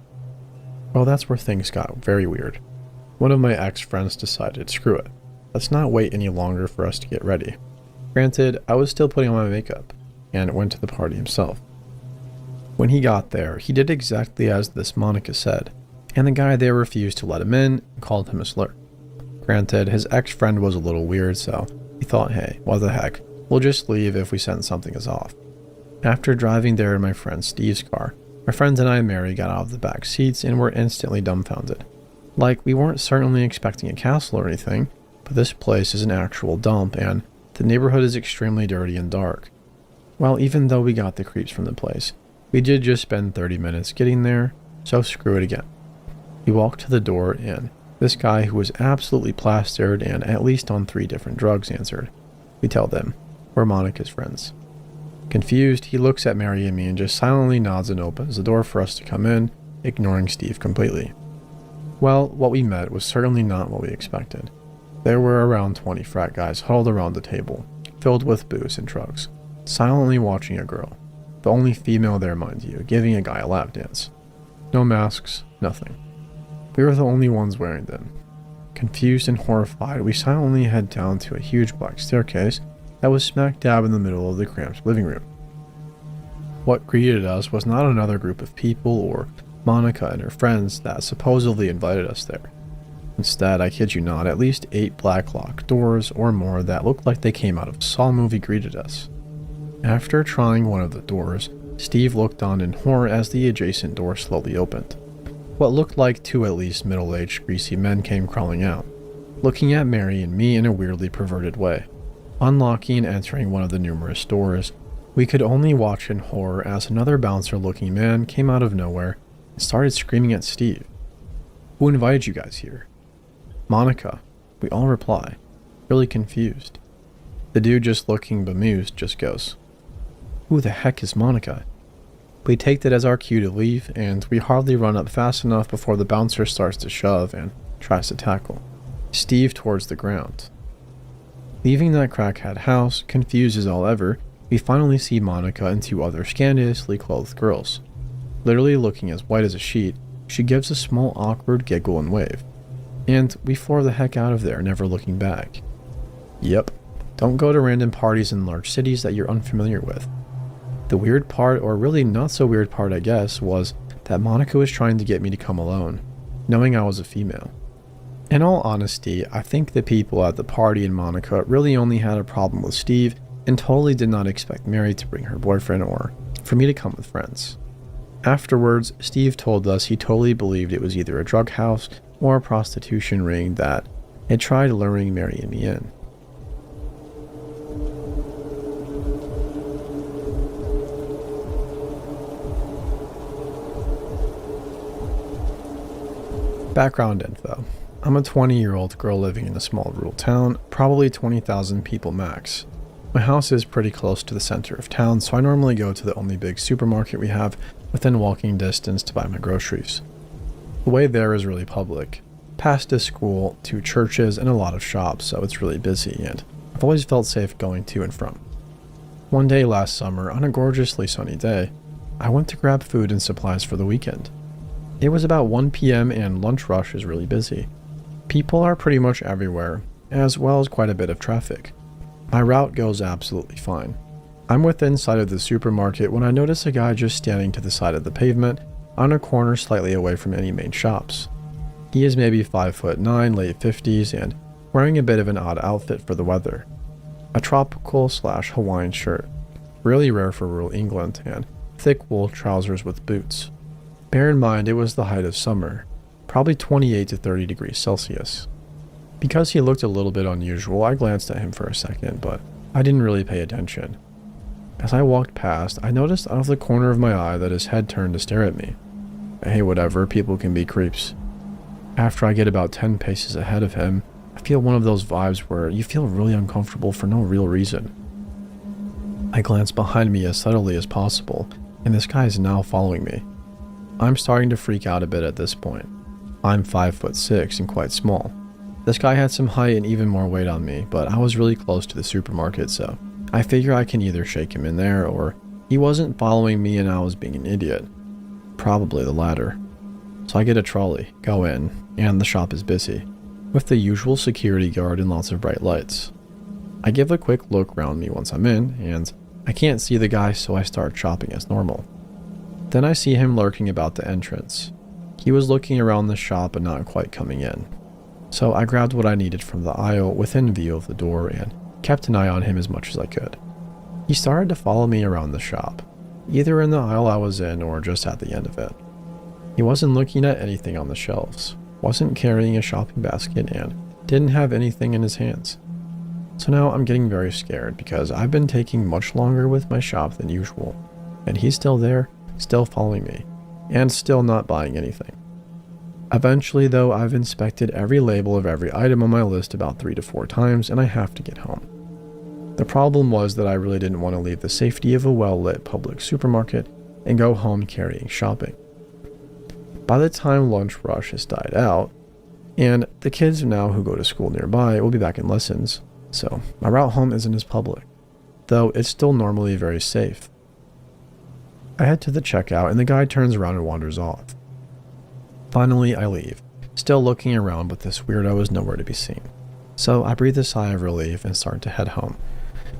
Well, that's where things got very weird. One of my ex-friends decided, screw it, let's not wait any longer for us to get ready. Granted, I was still putting on my makeup and went to the party himself. When he got there, he did exactly as this Monica said, and the guy there refused to let him in and called him a slur. Granted, his ex-friend was a little weird, so he thought, hey, what the heck, we'll just leave if we sense something is off. After driving there in my friend Steve's car, My friends and I and Mary got out of the back seats and were instantly dumbfounded. Like, we weren't certainly expecting a castle or anything, but this place is an actual dump and the neighborhood is extremely dirty and dark. Well, even though we got the creeps from the place, we did just spend 30 minutes getting there, so screw it again. We walked to the door and this guy who was absolutely plastered and at least on 3 different drugs answered. We tell them, we're Monica's friends. Confused, he looks at Mary and me and just silently nods and opens the door for us to come in, ignoring Steve completely. Well, what we met was certainly not what we expected. There were around 20 frat guys huddled around the table, filled with booze and drugs, silently watching a girl, the only female there mind you, giving a guy a lap dance. No masks, nothing. We were the only ones wearing them. Confused and horrified, we silently head down to a huge black staircase that was smack dab in the middle of the cramped living room. What greeted us was not another group of people or Monica and her friends that supposedly invited us there. Instead, I kid you not, at least 8 black locked doors or more that looked like they came out of a Saw movie greeted us. After trying one of the doors, Steve looked on in horror as the adjacent door slowly opened. What looked like 2 at least middle-aged greasy men came crawling out, looking at Mary and me in a weirdly perverted way. Unlocking and entering one of the numerous doors, we could only watch in horror as another bouncer-looking man came out of nowhere and started screaming at Steve. Who invited you guys here? Monica, we all reply, really confused. The dude just looking bemused just goes, who the heck is Monica? We take that as our cue to leave, and we hardly run up fast enough before the bouncer starts to shove and tries to tackle Steve towards the ground. Leaving that crackhead house, confused as all ever, we finally see Monica and 2 other scandalously clothed girls. Literally looking as white as a sheet, she gives a small awkward giggle and wave. And we floor the heck out of there, never looking back. Yep, don't go to random parties in large cities that you're unfamiliar with. The weird part, or really not so weird part I guess, was that Monica was trying to get me to come alone, knowing I was a female. In all honesty, I think the people at the party and Monica really only had a problem with Steve and totally did not expect Mary to bring her boyfriend or for me to come with friends. Afterwards, Steve told us he totally believed it was either a drug house or a prostitution ring that had tried luring Mary and me in. Background info. I'm a 20-year-old girl living in a small rural town, probably 20,000 people max. My house is pretty close to the center of town, so I normally go to the only big supermarket we have within walking distance to buy my groceries. The way there is really public. Past a school, 2 churches, and a lot of shops, so it's really busy, and I've always felt safe going to and from. One day last summer, on a gorgeously sunny day, I went to grab food and supplies for the weekend. It was about 1 p.m. and lunch rush is really busy. People are pretty much everywhere, as well as quite a bit of traffic. My route goes absolutely fine. I'm within sight of the supermarket when I notice a guy just standing to the side of the pavement on a corner slightly away from any main shops. He is maybe 5'9", late 50s, and wearing a bit of an odd outfit for the weather. A tropical/Hawaiian shirt, really rare for rural England, and thick wool trousers with boots. Bear in mind it was the height of summer, probably 28 to 30 degrees Celsius. Because he looked a little bit unusual, I glanced at him for a second, but I didn't really pay attention. As I walked past, I noticed out of the corner of my eye that his head turned to stare at me. Hey, whatever, people can be creeps. After I get about 10 paces ahead of him, I feel one of those vibes where you feel really uncomfortable for no real reason. I glance behind me as subtly as possible, and this guy is now following me. I'm starting to freak out a bit at this point. I'm 5'6" and quite small. This guy had some height and even more weight on me, but I was really close to the supermarket, so I figure I can either shake him in there or he wasn't following me and I was being an idiot. Probably the latter. So I get a trolley, go in, and the shop is busy, with the usual security guard and lots of bright lights. I give a quick look around me once I'm in, and I can't see the guy, so I start shopping as normal. Then I see him lurking about the entrance. He was looking around the shop but not quite coming in. So I grabbed what I needed from the aisle within view of the door and kept an eye on him as much as I could. He started to follow me around the shop. either in the aisle I was in or just at the end of it. He wasn't looking at anything on the shelves, wasn't carrying a shopping basket, and didn't have anything in his hands. So now I'm getting very scared because I've been taking much longer with my shop than usual, and he's still there, still following me, and still not buying anything. Eventually though, I've inspected every label of every item on my list about 3 to 4 times, and I have to get home. The problem was that I really didn't want to leave the safety of a well-lit public supermarket and go home carrying shopping. By the time lunch rush has died out, and the kids now who go to school nearby will be back in lessons, so my route home isn't as public, though it's still normally very safe. I head to the checkout and the guy turns around and wanders off. Finally, I leave, still looking around, but this weirdo is nowhere to be seen. So I breathe a sigh of relief and start to head home.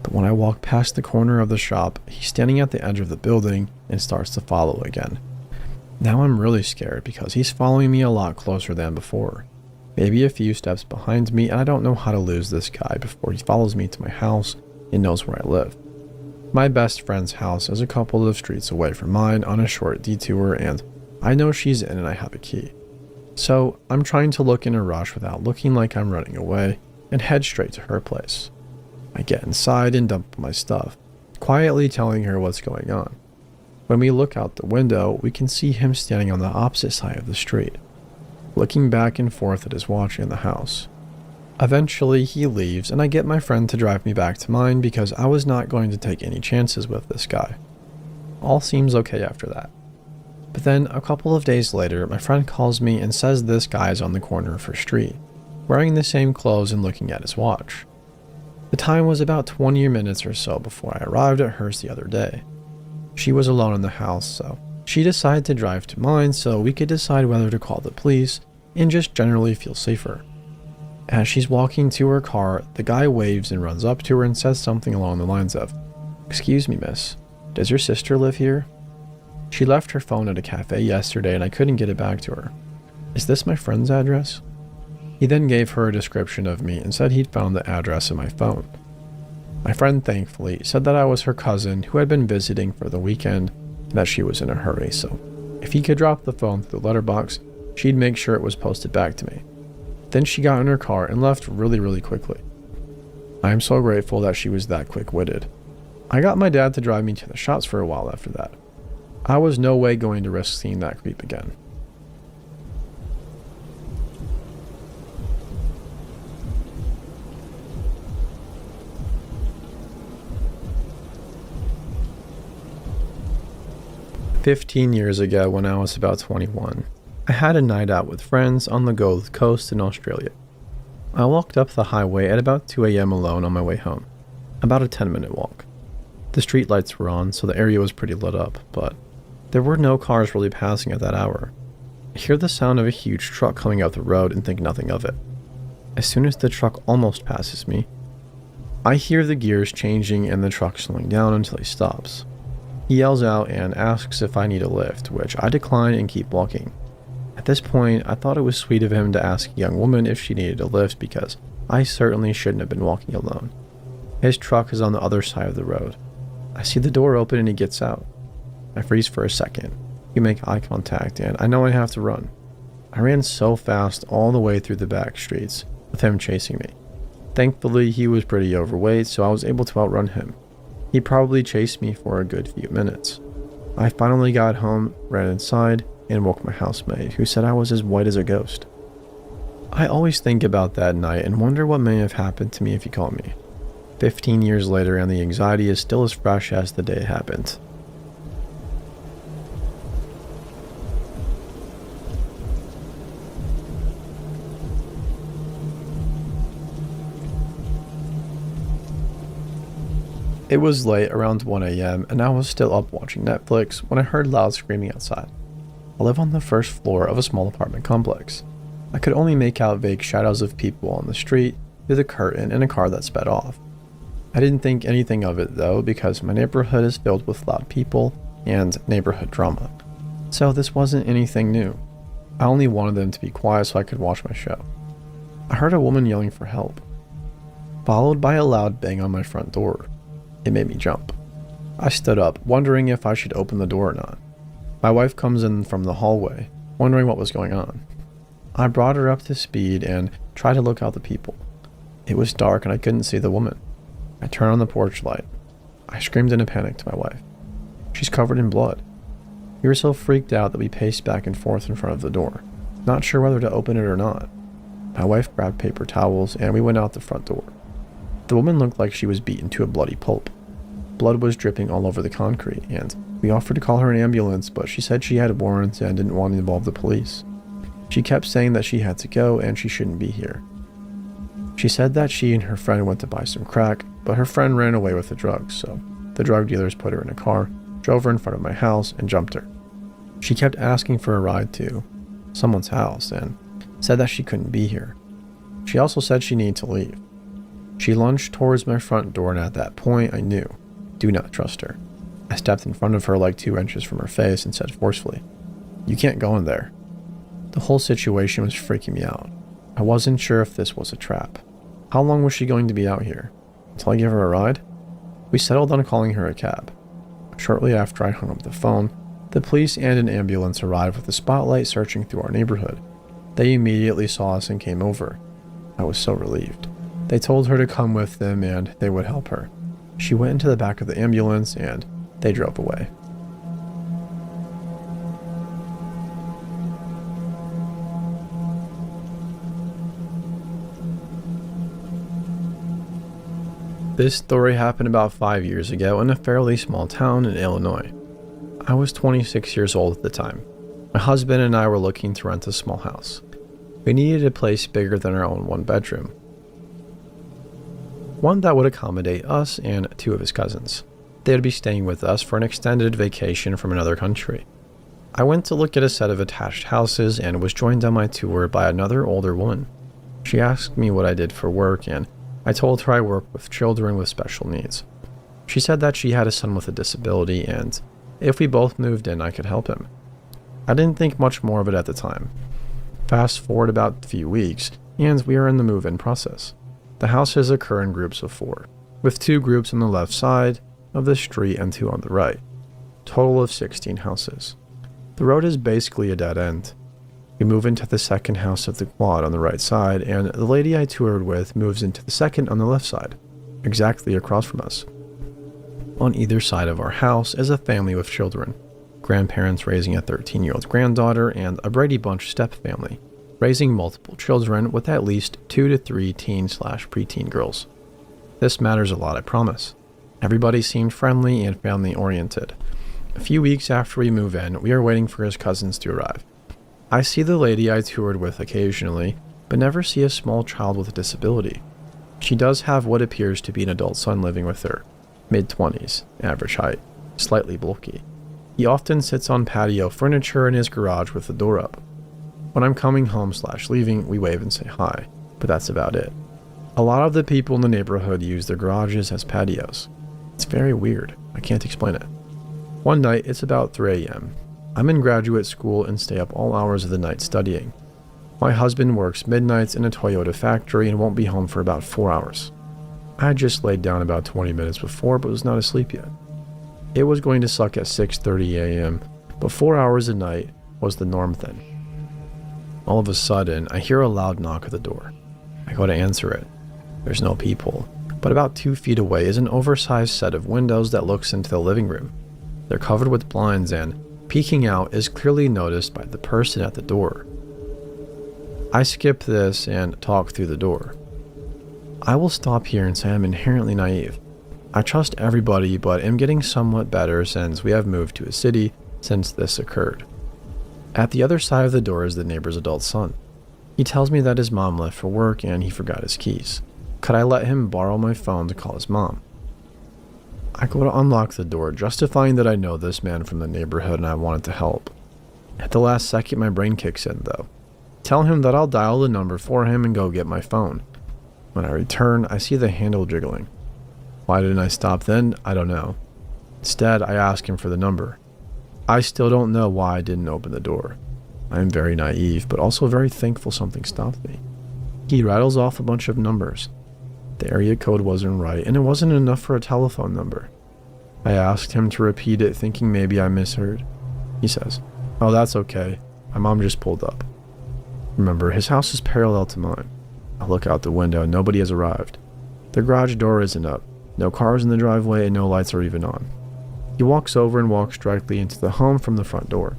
But when I walk past the corner of the shop, he's standing at the edge of the building and starts to follow again. Now I'm really scared because he's following me a lot closer than before. Maybe a few steps behind me, and I don't know how to lose this guy before he follows me to my house and knows where I live. My best friend's house is a couple of streets away from mine on a short detour, and I know she's in and I have a key. So I'm trying to look in a rush without looking like I'm running away and head straight to her place. I get inside and dump my stuff, quietly telling her what's going on. When we look out the window, we can see him standing on the opposite side of the street, looking back and forth at his watch in the house. Eventually, he leaves, and I get my friend to drive me back to mine because I was not going to take any chances with this guy. All seems okay after that. But then, a couple of days later, my friend calls me and says this guy is on the corner of her street, wearing the same clothes and looking at his watch. The time was about 20 minutes or so before I arrived at hers the other day. She was alone in the house, so she decided to drive to mine so we could decide whether to call the police and just generally feel safer. As she's walking to her car, the guy waves and runs up to her and says something along the lines of, "Excuse me, miss, does your sister live here? She left her phone at a cafe yesterday and I couldn't get it back to her. Is this my friend's address?" He then gave her a description of me and said he'd found the address in my phone. My friend thankfully said that I was her cousin who had been visiting for the weekend and that she was in a hurry, so if he could drop the phone through the letterbox, she'd make sure it was posted back to me. Then she got in her car and left really quickly. I am so grateful that she was that quick-witted. I got my dad to drive me to the shops for a while after that. I was no way going to risk seeing that creep again. "15 years ago, when I was about 21, I had a night out with friends on the Gold Coast in Australia. I walked up the highway at about 2 a.m. alone on my way home, about a 10-minute walk. The street lights were on, so the area was pretty lit up, but there were no cars really passing at that hour. I hear the sound of a huge truck coming up the road and think nothing of it. As soon as the truck almost passes me, I hear the gears changing and the truck slowing down until he stops. He yells out and asks if I need a lift, which I decline and keep walking. At this point, I thought it was sweet of him to ask a young woman if she needed a lift because I certainly shouldn't have been walking alone. His truck is on the other side of the road. I see the door open and he gets out. I freeze for a second. We make eye contact and I know I have to run. I ran so fast all the way through the back streets with him chasing me. Thankfully, he was pretty overweight, so I was able to outrun him. He probably chased me for a good few minutes. I finally got home, ran inside, and woke my housemate, who said I was as white as a ghost. I always think about that night and wonder what may have happened to me if he caught me. 15 years later, and the anxiety is still as fresh as the day it happened. It was late, around 1 a.m., and I was still up watching Netflix when I heard loud screaming outside. I live on the first floor of a small apartment complex. I could only make out vague shadows of people on the street through the curtain and a car that sped off. I didn't think anything of it though, because my neighborhood is filled with loud people and neighborhood drama. So this wasn't anything new. I only wanted them to be quiet so I could watch my show. I heard a woman yelling for help, followed by a loud bang on my front door. It made me jump. I stood up, wondering if I should open the door or not. My wife comes in from the hallway, wondering what was going on. I brought her up to speed and tried to look out the people. It was dark and I couldn't see the woman. I turned on the porch light. I screamed in a panic to my wife. She's covered in blood. We were so freaked out that we paced back and forth in front of the door, not sure whether to open it or not. My wife grabbed paper towels and we went out the front door. The woman looked like she was beaten to a bloody pulp. Blood was dripping all over the concrete, and we offered to call her an ambulance, but she said she had warrants and didn't want to involve the police. She kept saying that she had to go and she shouldn't be here. She said that she and her friend went to buy some crack, but her friend ran away with the drugs, so the drug dealers put her in a car, drove her in front of my house, and jumped her. She kept asking for a ride to someone's house and said that she couldn't be here. She also said she needed to leave. She lunged towards my front door, and at that point I knew, do not trust her. I stepped in front of her like 2 inches from her face and said forcefully, "You can't go in there." The whole situation was freaking me out. I wasn't sure if this was a trap. How long was she going to be out here? Until I give her a ride? We settled on calling her a cab. Shortly after I hung up the phone, the police and an ambulance arrived with a spotlight searching through our neighborhood. They immediately saw us and came over. I was so relieved. They told her to come with them and they would help her. She went into the back of the ambulance and they drove away. This story happened about 5 years ago in a fairly small town in Illinois. I was 26 years old at the time. My husband and I were looking to rent a small house. We needed a place bigger than our own one-bedroom. One that would accommodate us and 2 of his cousins. They would be staying with us for an extended vacation from another country. I went to look at a set of attached houses and was joined on my tour by another older woman. She asked me what I did for work, and I told her I work with children with special needs. She said that she had a son with a disability, and if we both moved in, I could help him. I didn't think much more of it at the time. Fast forward about a few weeks, and we are in the move-in process. The houses occur in groups of 4, with 2 groups on the left side of the street and 2 on the right. Total of 16 houses. The road is basically a dead end. We move into the second house of the quad on the right side, and the lady I toured with moves into the second on the left side, exactly across from us. On either side of our house is a family with children, grandparents raising a 13-year-old granddaughter, and a Brady Bunch step family, raising multiple children with at least 2 to 3 teen/preteen girls. This matters a lot, I promise. Everybody seemed friendly and family-oriented. A few weeks after we move in, we are waiting for his cousins to arrive. I see the lady I toured with occasionally, but never see a small child with a disability. She does have what appears to be an adult son living with her, mid-20s, average height, slightly bulky. He often sits on patio furniture in his garage with the door up. When I'm coming home/leaving, we wave and say hi, but that's about it. A lot of the people in the neighborhood use their garages as patios. It's very weird. I can't explain it. One night, it's about 3 a.m. I'm in graduate school and stay up all hours of the night studying. My husband works midnights in a Toyota factory and won't be home for about 4 hours. I had just laid down about 20 minutes before, but was not asleep yet. It was going to suck at 6:30 a.m., but 4 hours a night was the norm then. All of a sudden, I hear a loud knock at the door. I go to answer it. There's no people, but about 2 feet away is an oversized set of windows that looks into the living room. They're covered with blinds, and peeking out is clearly noticed by the person at the door. I skip this and talk through the door. I will stop here and say I'm inherently naive. I trust everybody, but am getting somewhat better since we have moved to a city since this occurred. At the other side of the door is the neighbor's adult son. He tells me that his mom left for work and he forgot his keys. Could I let him borrow my phone to call his mom? I go to unlock the door, justifying that I know this man from the neighborhood and I wanted to help. At the last second, my brain kicks in, though. Tell him that I'll dial the number for him and go get my phone. When I return, I see the handle jiggling. Why didn't I stop then? I don't know. Instead, I ask him for the number. I still don't know why I didn't open the door. I am very naive, but also very thankful something stopped me. He rattles off a bunch of numbers. The area code wasn't right, and it wasn't enough for a telephone number. I asked him to repeat it, thinking maybe I misheard. He says, "Oh, that's okay. My mom just pulled up." Remember, his house is parallel to mine. I look out the window and nobody has arrived. The garage door isn't up. No cars in the driveway and no lights are even on. He walks over and walks directly into the home from the front door.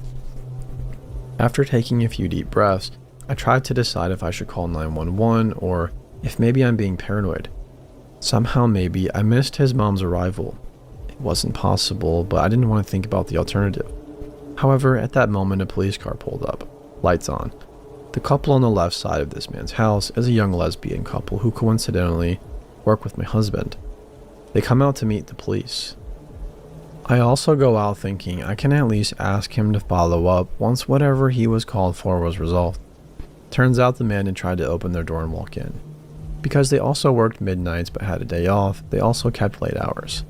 After taking a few deep breaths, I tried to decide if I should call 911 or if maybe I'm being paranoid. Somehow maybe I missed his mom's arrival. It wasn't possible, but I didn't want to think about the alternative. However, at that moment a police car pulled up, lights on. The couple on the left side of this man's house is a young lesbian couple who coincidentally work with my husband. They come out to meet the police. I also go out thinking I can at least ask him to follow up once whatever he was called for was resolved. Turns out the man had tried to open their door and walk in. Because they also worked midnights but had a day off, they also kept late hours.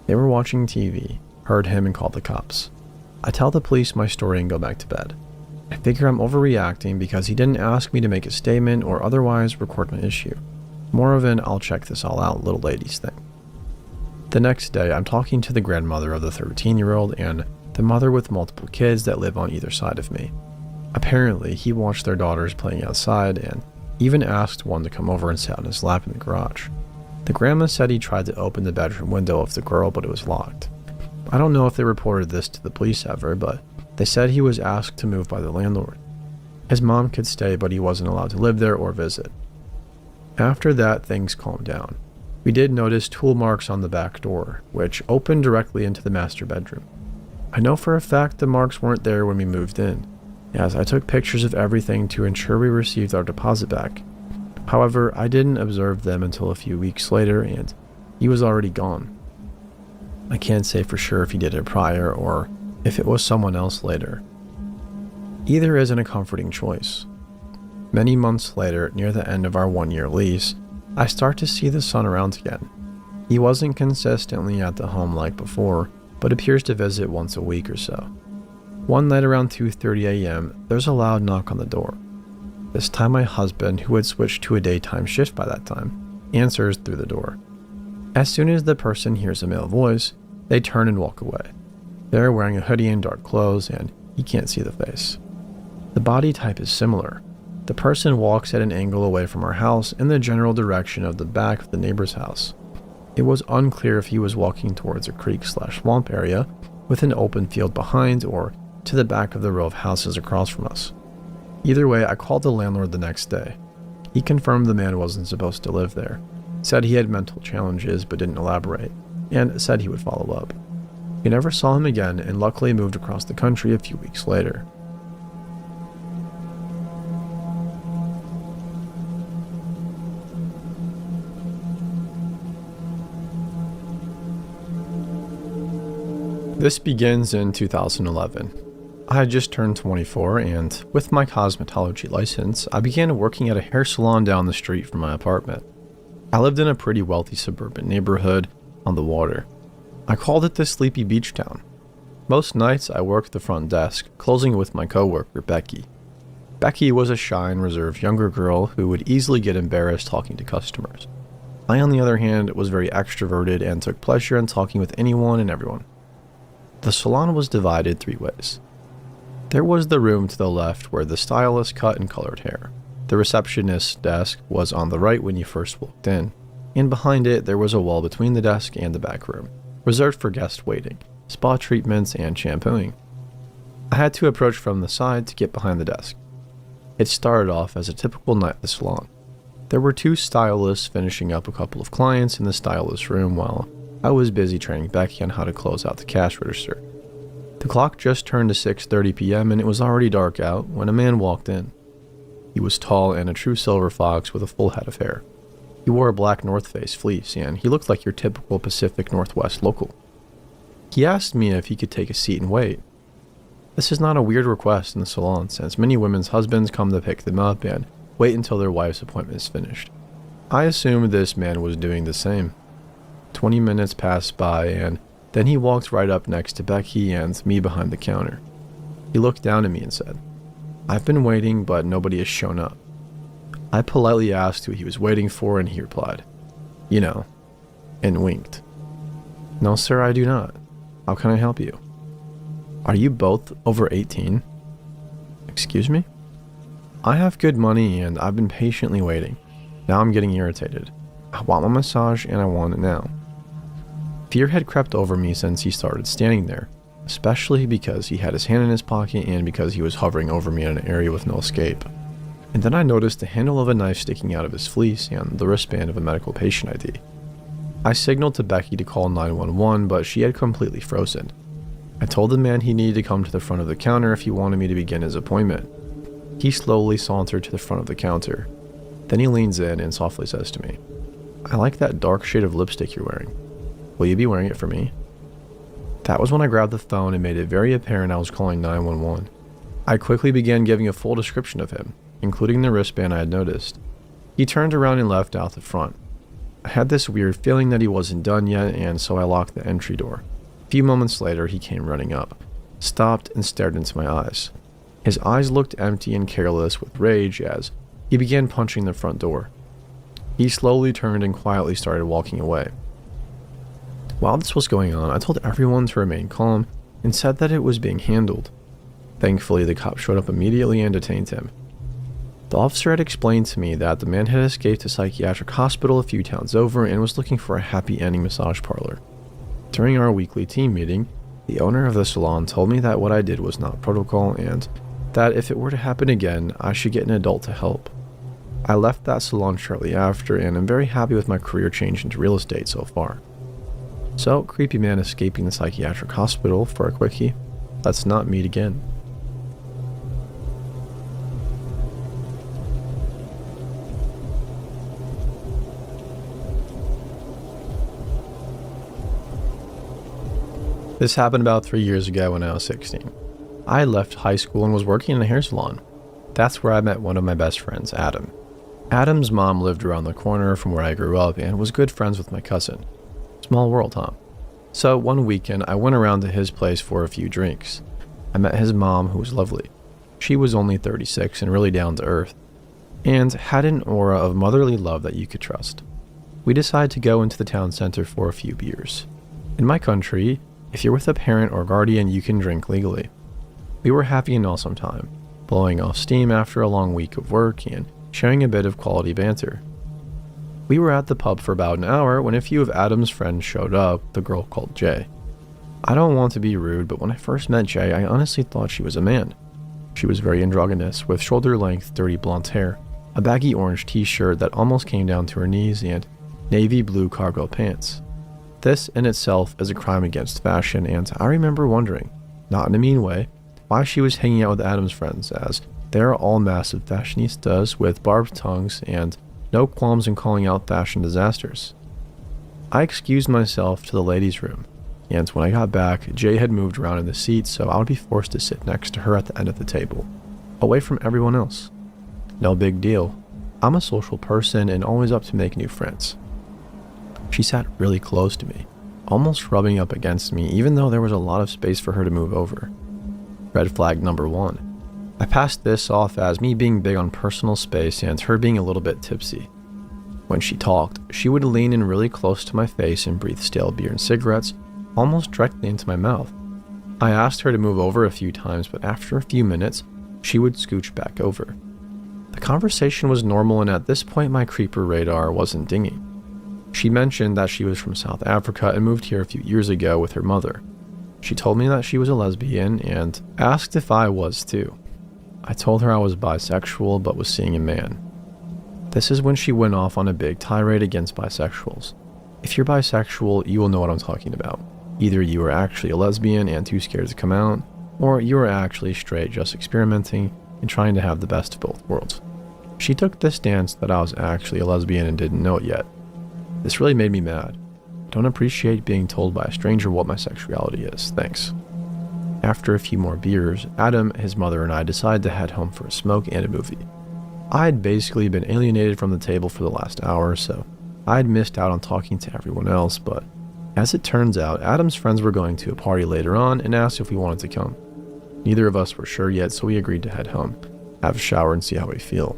They were watching TV, heard him and called the cops. I tell the police my story and go back to bed. I figure I'm overreacting because he didn't ask me to make a statement or otherwise record my issue. More of an "I'll check this all out, little ladies" thing. The next day, I'm talking to the grandmother of the 13-year-old and the mother with multiple kids that live on either side of me. Apparently, he watched their daughters playing outside and even asked one to come over and sit on his lap in the garage. The grandma said he tried to open the bedroom window of the girl, but it was locked. I don't know if they reported this to the police ever, but they said he was asked to move by the landlord. His mom could stay, but he wasn't allowed to live there or visit. After that, things calmed down. We did notice tool marks on the back door, which opened directly into the master bedroom. I know for a fact the marks weren't there when we moved in, as I took pictures of everything to ensure we received our deposit back. However, I didn't observe them until a few weeks later, and he was already gone. I can't say for sure if he did it prior or if it was someone else later. Either isn't a comforting choice. Many months later, near the end of our 1-year lease, I start to see the son around again. He wasn't consistently at the home like before, but appears to visit once a week or so. One night around 2:30 a.m., there's a loud knock on the door. This time my husband, who had switched to a daytime shift by that time, answers through the door. As soon as the person hears a male voice, they turn and walk away. They're wearing a hoodie and dark clothes, and he can't see the face. The body type is similar. The person walks at an angle away from our house in the general direction of the back of the neighbor's house. It was unclear if he was walking towards a creek/swamp area with an open field behind or to the back of the row of houses across from us. Either way, I called the landlord the next day. He confirmed the man wasn't supposed to live there, said he had mental challenges but didn't elaborate, and said he would follow up. We never saw him again and luckily moved across the country a few weeks later. This begins in 2011. I had just turned 24 and, with my cosmetology license, I began working at a hair salon down the street from my apartment. I lived in a pretty wealthy suburban neighborhood on the water. I called it the sleepy beach town. Most nights I worked the front desk, closing with my coworker, Becky. Becky was a shy and reserved younger girl who would easily get embarrassed talking to customers. I, on the other hand, was very extroverted and took pleasure in talking with anyone and everyone. The salon was divided 3 ways. There was the room to the left where the stylist cut and colored hair. The receptionist's desk was on the right when you first walked in, and behind it there was a wall between the desk and the back room, reserved for guest waiting, spa treatments, and shampooing. I had to approach from the side to get behind the desk. It started off as a typical night at the salon. There were 2 stylists finishing up a couple of clients in the stylist room while I was busy training Becky on how to close out the cash register. The clock just turned to 6:30 p.m. and it was already dark out when a man walked in. He was tall and a true silver fox with a full head of hair. He wore a black North Face fleece and he looked like your typical Pacific Northwest local. He asked me if he could take a seat and wait. This is not a weird request in the salon since many women's husbands come to pick them up and wait until their wife's appointment is finished. I assumed this man was doing the same. 20 minutes passed by and then he walked right up next to Becky and me behind the counter. He looked down at me and said, "I've been waiting, but nobody has shown up." I politely asked who he was waiting for and he replied, "You know," and winked. "No, sir, I do not." How can I help you? Are you both over 18? Excuse me? I have good money and I've been patiently waiting. Now I'm getting irritated. I want my massage and I want it now. Fear had crept over me since he started standing there, especially because he had his hand in his pocket and because he was hovering over me in an area with no escape. And then I noticed the handle of a knife sticking out of his fleece and the wristband of a medical patient ID. I signaled to Becky to call 911, but she had completely frozen. I told the man he needed to come to the front of the counter if he wanted me to begin his appointment. He slowly sauntered to the front of the counter. Then he leans in and softly says to me, "I like that dark shade of lipstick you're wearing. Will you be wearing it for me?" That was when I grabbed the phone and made it very apparent I was calling 911. I quickly began giving a full description of him, including the wristband I had noticed. He turned around and left out the front. I had this weird feeling that he wasn't done yet, and so I locked the entry door. A few moments later, he came running up, stopped and stared into my eyes. His eyes looked empty and careless with rage as he began punching the front door. He slowly turned and quietly started walking away. While this was going on, I told everyone to remain calm and said that it was being handled. Thankfully, the cop showed up immediately and detained him. The officer had explained to me that the man had escaped a psychiatric hospital a few towns over and was looking for a happy ending massage parlor. During our weekly team meeting, the owner of the salon told me that what I did was not protocol and that if it were to happen again, I should get an adult to help. I left that salon shortly after and am very happy with my career change into real estate so far. So, creepy man escaping the psychiatric hospital for a quickie. Let's not meet again. This happened about 3 years ago when I was 16. I had left high school and was working in a hair salon. That's where I met one of my best friends, Adam. Adam's mom lived around the corner from where I grew up and was good friends with my cousin. Small world, huh? So one weekend, I went around to his place for a few drinks. I met his mom, who was lovely. She was only 36 and really down to earth, and had an aura of motherly love that you could trust. We decided to go into the town center for a few beers. In my country, if you're with a parent or guardian, you can drink legally. We were having an awesome time, blowing off steam after a long week of work and sharing a bit of quality banter. We were at the pub for about an hour when a few of Adam's friends showed up, the girl called Jay. I don't want to be rude, but when I first met Jay, I honestly thought she was a man. She was very androgynous, with shoulder-length, dirty blonde hair, a baggy orange t-shirt that almost came down to her knees, and navy blue cargo pants. This in itself is a crime against fashion, and I remember wondering, not in a mean way, why she was hanging out with Adam's friends, as they are all massive fashionistas with barbed tongues and no qualms in calling out fashion disasters. I excused myself to the ladies' room, and when I got back, Jay had moved around in the seat, so I would be forced to sit next to her at the end of the table, away from everyone else. No big deal. I'm a social person and always up to make new friends. She sat really close to me, almost rubbing up against me, even though there was a lot of space for her to move over. Red flag number 1. I passed this off as me being big on personal space and her being a little bit tipsy. When she talked, she would lean in really close to my face and breathe stale beer and cigarettes almost directly into my mouth. I asked her to move over a few times, but after a few minutes, she would scooch back over. The conversation was normal, and at this point my creeper radar wasn't dinging. She mentioned that she was from South Africa and moved here a few years ago with her mother. She told me that she was a lesbian and asked if I was too. I told her I was bisexual but was seeing a man. This is when she went off on a big tirade against bisexuals. If you're bisexual, you will know what I'm talking about. Either you are actually a lesbian and too scared to come out, or you are actually straight just experimenting and trying to have the best of both worlds. She took this stance that I was actually a lesbian and didn't know it yet. This really made me mad. I don't appreciate being told by a stranger what my sexuality is, thanks. After a few more beers, Adam, his mother, and I decided to head home for a smoke and a movie. I had basically been alienated from the table for the last hour, so I had missed out on talking to everyone else, but as it turns out, Adam's friends were going to a party later on and asked if we wanted to come. Neither of us were sure yet, so we agreed to head home, have a shower, and see how we feel.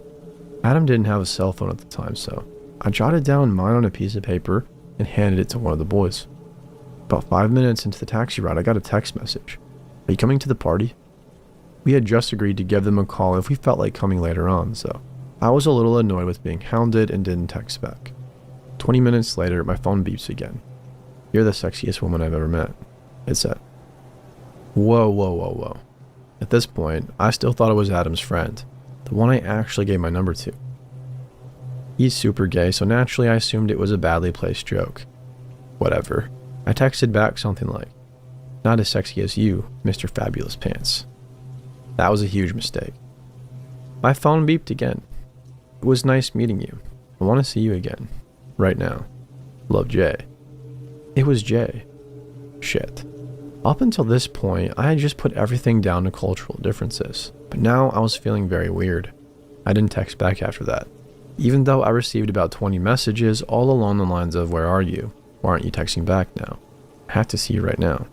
Adam didn't have a cell phone at the time, so I jotted down mine on a piece of paper and handed it to one of the boys. About 5 minutes into the taxi ride, I got a text message. Are you coming to the party? We had just agreed to give them a call if we felt like coming later on, so I was a little annoyed with being hounded and didn't text back. 20 minutes later, my phone beeps again. You're the sexiest woman I've ever met, it said. Whoa. At this point, I still thought it was Adam's friend, the one I actually gave my number to. He's super gay, so naturally I assumed it was a badly placed joke. Whatever. I texted back something like, not as sexy as you, Mr. Fabulous Pants. That was a huge mistake. My phone beeped again. It was nice meeting you. I want to see you again. Right now. Love, Jay. It was Jay. Shit. Up until this point, I had just put everything down to cultural differences, but now I was feeling very weird. I didn't text back after that, even though I received about 20 messages all along the lines of, where are you? Why aren't you texting back now? I have to see you right now.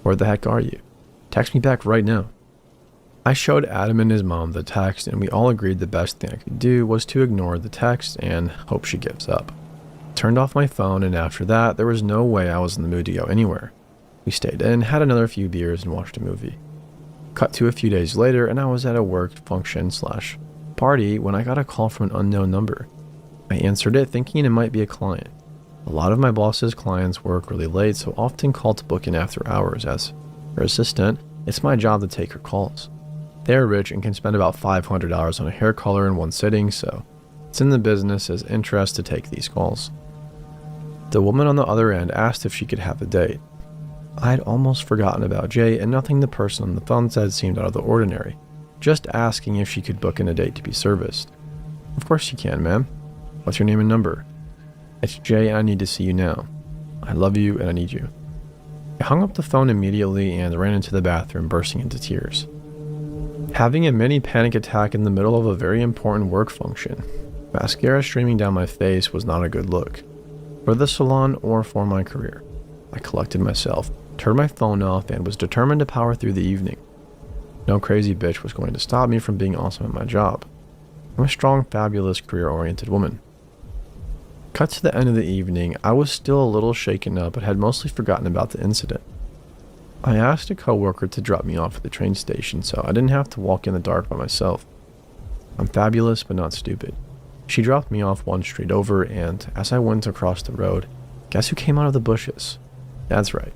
Where the heck are you? Text me back right now. I showed Adam and his mom the text, and we all agreed the best thing I could do was to ignore the text and hope she gives up. Turned off my phone, and after that, there was no way I was in the mood to go anywhere. We stayed in, had another few beers, and watched a movie. Cut to a few days later, and I was at a work function/party when I got a call from an unknown number. I answered it thinking it might be a client. A lot of my boss's clients work really late, so often call to book in after hours. As her assistant, it's my job to take her calls. They're rich and can spend about $500 on a hair color in one sitting, so it's in the business's interest to take these calls. The woman on the other end asked if she could have a date. I had almost forgotten about Jay, and nothing the person on the phone said seemed out of the ordinary, just asking if she could book in a date to be serviced. Of course you can, ma'am. What's your name and number? It's Jay, and I need to see you now. I love you and I need you. I hung up the phone immediately and ran into the bathroom, bursting into tears. Having a mini panic attack in the middle of a very important work function. Mascara streaming down my face was not a good look, for the salon or for my career. I collected myself, turned my phone off, and was determined to power through the evening. No crazy bitch was going to stop me from being awesome at my job. I'm a strong, fabulous, career-oriented woman. Cut to the end of the evening, I was still a little shaken up but had mostly forgotten about the incident. I asked a coworker to drop me off at the train station so I didn't have to walk in the dark by myself. I'm fabulous but not stupid. She dropped me off one street over, and as I went across the road, guess who came out of the bushes? That's right,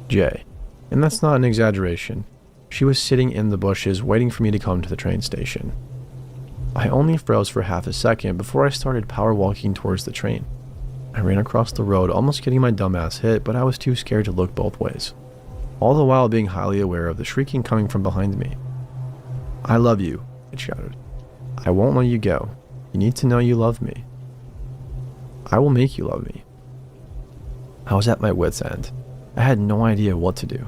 Jay. And that's not an exaggeration. She was sitting in the bushes waiting for me to come to the train station. I only froze for half a second before I started power walking towards the train. I ran across the road, almost getting my dumbass hit, but I was too scared to look both ways, all the while being highly aware of the shrieking coming from behind me. I love you, it shouted. I won't let you go. You need to know you love me. I will make you love me. I was at my wit's end. I had no idea what to do.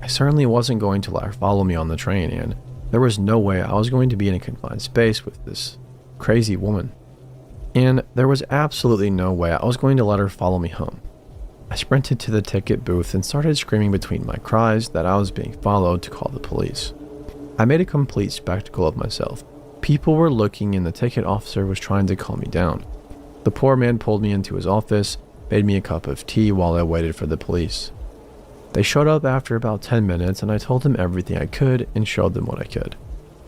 I certainly wasn't going to let her follow me on the train, and there was no way I was going to be in a confined space with this crazy woman. And there was absolutely no way I was going to let her follow me home. I sprinted to the ticket booth and started screaming between my cries that I was being followed to call the police. I made a complete spectacle of myself. People were looking and the ticket officer was trying to calm me down. The poor man pulled me into his office, made me a cup of tea while I waited for the police. They showed up after about 10 minutes and I told them everything I could and showed them what I could.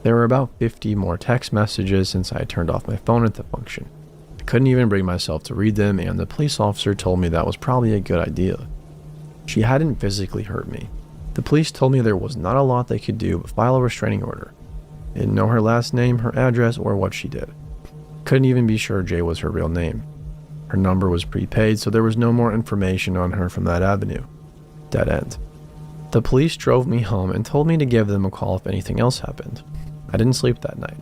There were about 50 more text messages since I had turned off my phone at the function. I couldn't even bring myself to read them, and the police officer told me that was probably a good idea. She hadn't physically hurt me. The police told me there was not a lot they could do but file a restraining order. They didn't know her last name, her address, or what she did. Couldn't even be sure Jay was her real name. Her number was prepaid, so there was no more information on her from that avenue. Dead end. The police drove me home and told me to give them a call if anything else happened. I didn't sleep that night.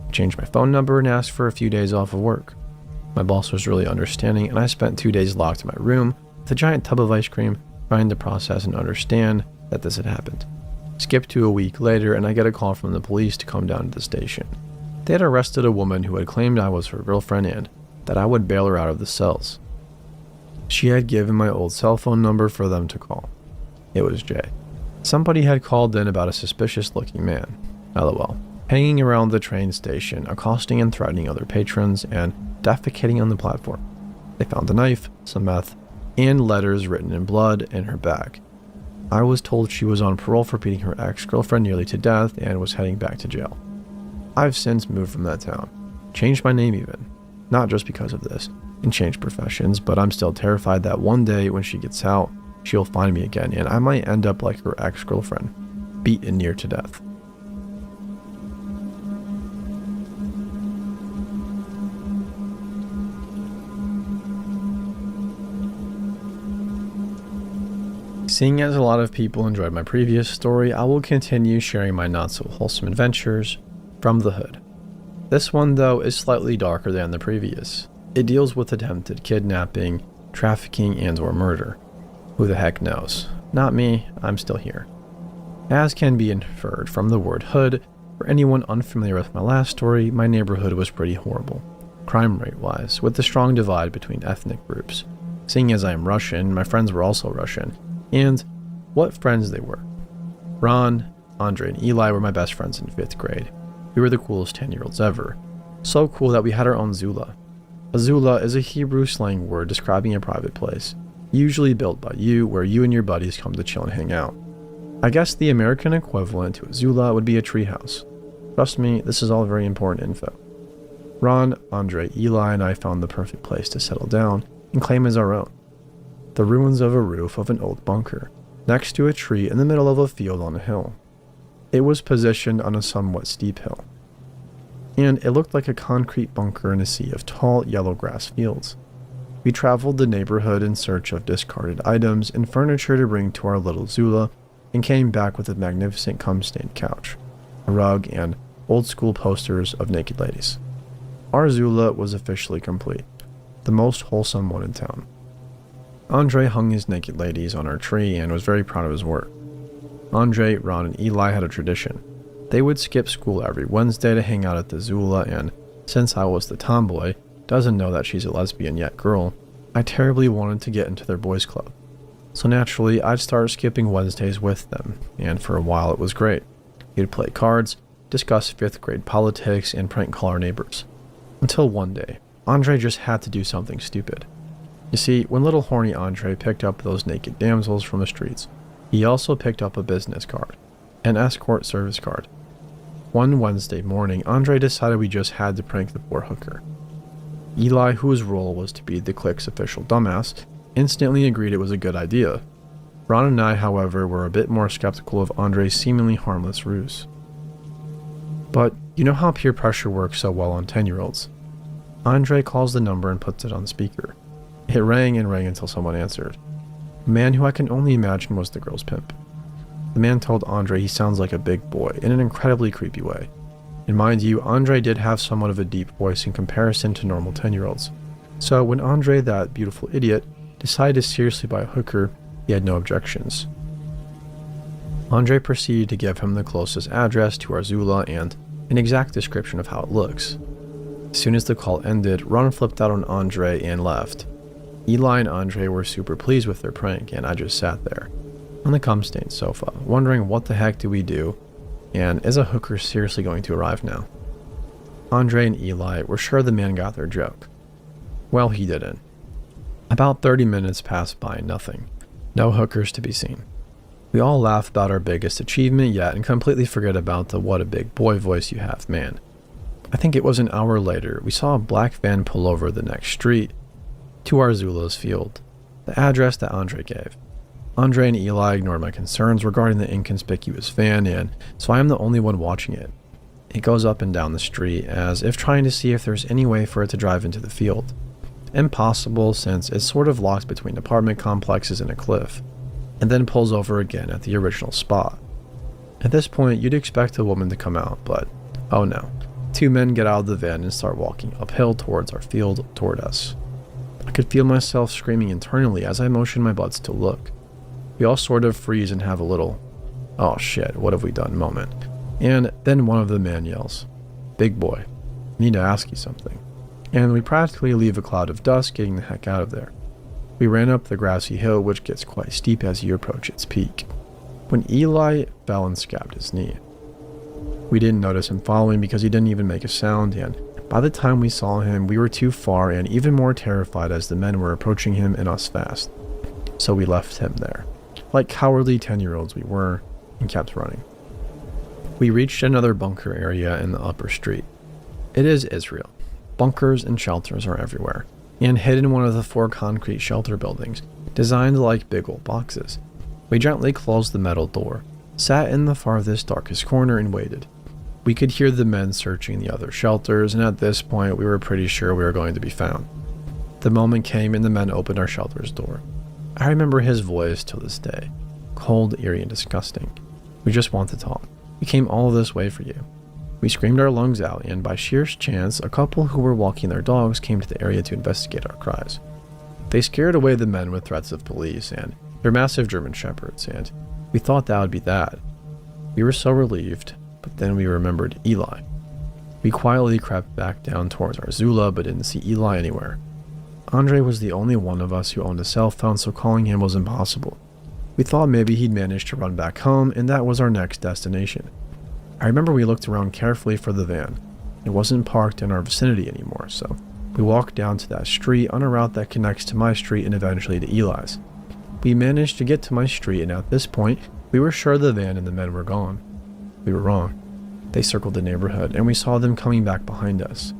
I changed my phone number and asked for a few days off of work. My boss was really understanding, and I spent 2 days locked in my room with a giant tub of ice cream, trying to process and understand that this had happened. Skip to a week later, and I get a call from the police to come down to the station. They had arrested a woman who had claimed I was her girlfriend and that I would bail her out of the cells. She had given my old cell phone number for them to call. It was Jay. Somebody had called in about a suspicious-looking man, LOL, hanging around the train station, accosting and threatening other patrons, and defecating on the platform. They found a knife, some meth, and letters written in blood in her bag. I was told she was on parole for beating her ex-girlfriend nearly to death and was heading back to jail. I've since moved from that town, changed my name even, not just because of this, and changed professions, but I'm still terrified that one day when she gets out, she'll find me again and I might end up like her ex-girlfriend, beaten near to death. Seeing as a lot of people enjoyed my previous story, I will continue sharing my not-so-wholesome adventures from the hood. This one, though, is slightly darker than the previous. It deals with attempted kidnapping, trafficking, and/or murder. Who the heck knows? Not me, I'm still here. As can be inferred from the word hood, for anyone unfamiliar with my last story, my neighborhood was pretty horrible, crime rate-wise, with a strong divide between ethnic groups. Seeing as I am Russian, my friends were also Russian. And what friends they were. Ron, Andre, and Eli were my best friends in 5th grade. We were the coolest 10-year-olds ever. So cool that we had our own zula. A zula is a Hebrew slang word describing a private place, usually built by you, where you and your buddies come to chill and hang out. I guess the American equivalent to a zula would be a treehouse. Trust me, this is all very important info. Ron, Andre, Eli, and I found the perfect place to settle down and claim as our own. The ruins of a roof of an old bunker, next to a tree in the middle of a field on a hill. It was positioned on a somewhat steep hill, and it looked like a concrete bunker in a sea of tall yellow grass fields. We traveled the neighborhood in search of discarded items and furniture to bring to our little zula, and came back with a magnificent cum-stained couch, a rug, and old-school posters of naked ladies. Our zula was officially complete, the most wholesome one in town. Andre hung his naked ladies on our tree and was very proud of his work. Andre, Ron, and Eli had a tradition. They would skip school every Wednesday to hang out at the zula, and since I was the tomboy, doesn't know that she's a lesbian yet girl, I terribly wanted to get into their boys club. So naturally, I'd start skipping Wednesdays with them, and for a while it was great. We'd play cards, discuss 5th grade politics, and prank call our neighbors. Until one day, Andre just had to do something stupid. You see, when little horny Andre picked up those naked damsels from the streets, he also picked up a business card, an escort service card. One Wednesday morning, Andre decided we just had to prank the poor hooker. Eli, whose role was to be the clique's official dumbass, instantly agreed it was a good idea. Ron and I, however, were a bit more skeptical of Andre's seemingly harmless ruse. But you know how peer pressure works so well on 10-year-olds. Andre calls the number and puts it on speaker. It rang and rang until someone answered. A man who I can only imagine was the girl's pimp. The man told Andre he sounds like a big boy in an incredibly creepy way. And mind you, Andre did have somewhat of a deep voice in comparison to normal 10-year-olds. So when Andre, that beautiful idiot, decided to seriously buy a hooker, he had no objections. Andre proceeded to give him the closest address to our zula and an exact description of how it looks. As soon as the call ended, Ron flipped out on Andre and left. Eli and Andre were super pleased with their prank, and I just sat there, on the cum-stained sofa, wondering what the heck do we do, and is a hooker seriously going to arrive now? Andre and Eli were sure the man got their joke. Well, he didn't. About 30 minutes passed by, nothing. No hookers to be seen. We all laugh about our biggest achievement yet and completely forget about the "what a big boy voice you have" man. I think it was an hour later, we saw a black van pull over the next street to our zula's field, the address that Andre gave. Andre and Eli ignored my concerns regarding the inconspicuous van, and so I am the only one watching it. It goes up and down the street as if trying to see if there's any way for it to drive into the field. Impossible, since it's sort of locked between apartment complexes and a cliff, and then pulls over again at the original spot. At this point, you'd expect a woman to come out, but oh no. 2 men get out of the van and start walking uphill towards our field toward us. I could feel myself screaming internally as I motioned my butts to look. We all sort of freeze and have a little, "oh shit, what have we done" moment. And then one of the men yells, "Big boy, I need to ask you something." And we practically leave a cloud of dust getting the heck out of there. We ran up the grassy hill, which gets quite steep as you approach its peak, when Eli fell and scabbed his knee. We didn't notice him falling because he didn't even make a sound, and by the time we saw him, we were too far and even more terrified as the men were approaching him and us fast. So we left him there, like cowardly 10-year-olds we were, and kept running. We reached another bunker area in the upper street. It is Israel. Bunkers and shelters are everywhere, and hid in one of the 4 concrete shelter buildings, designed like big old boxes. We gently closed the metal door, sat in the farthest, darkest corner, and waited. We could hear the men searching the other shelters, and at this point we were pretty sure we were going to be found. The moment came and the men opened our shelter's door. I remember his voice till this day. Cold, eerie, and disgusting. We just want to talk. We came all this way for you. We screamed our lungs out, and by sheer chance, a couple who were walking their dogs came to the area to investigate our cries. They scared away the men with threats of police and their massive German shepherds, and we thought that would be that. We were so relieved, but then we remembered Eli. We quietly crept back down towards our Zula, but didn't see Eli anywhere. Andre was the only one of us who owned a cell phone, so calling him was impossible. We thought maybe he'd managed to run back home, and that was our next destination. I remember we looked around carefully for the van. It wasn't parked in our vicinity anymore, so we walked down to that street on a route that connects to my street and eventually to Eli's. We managed to get to my street, and at this point, we were sure the van and the men were gone. We were wrong. They circled the neighborhood, and we saw them coming back behind us.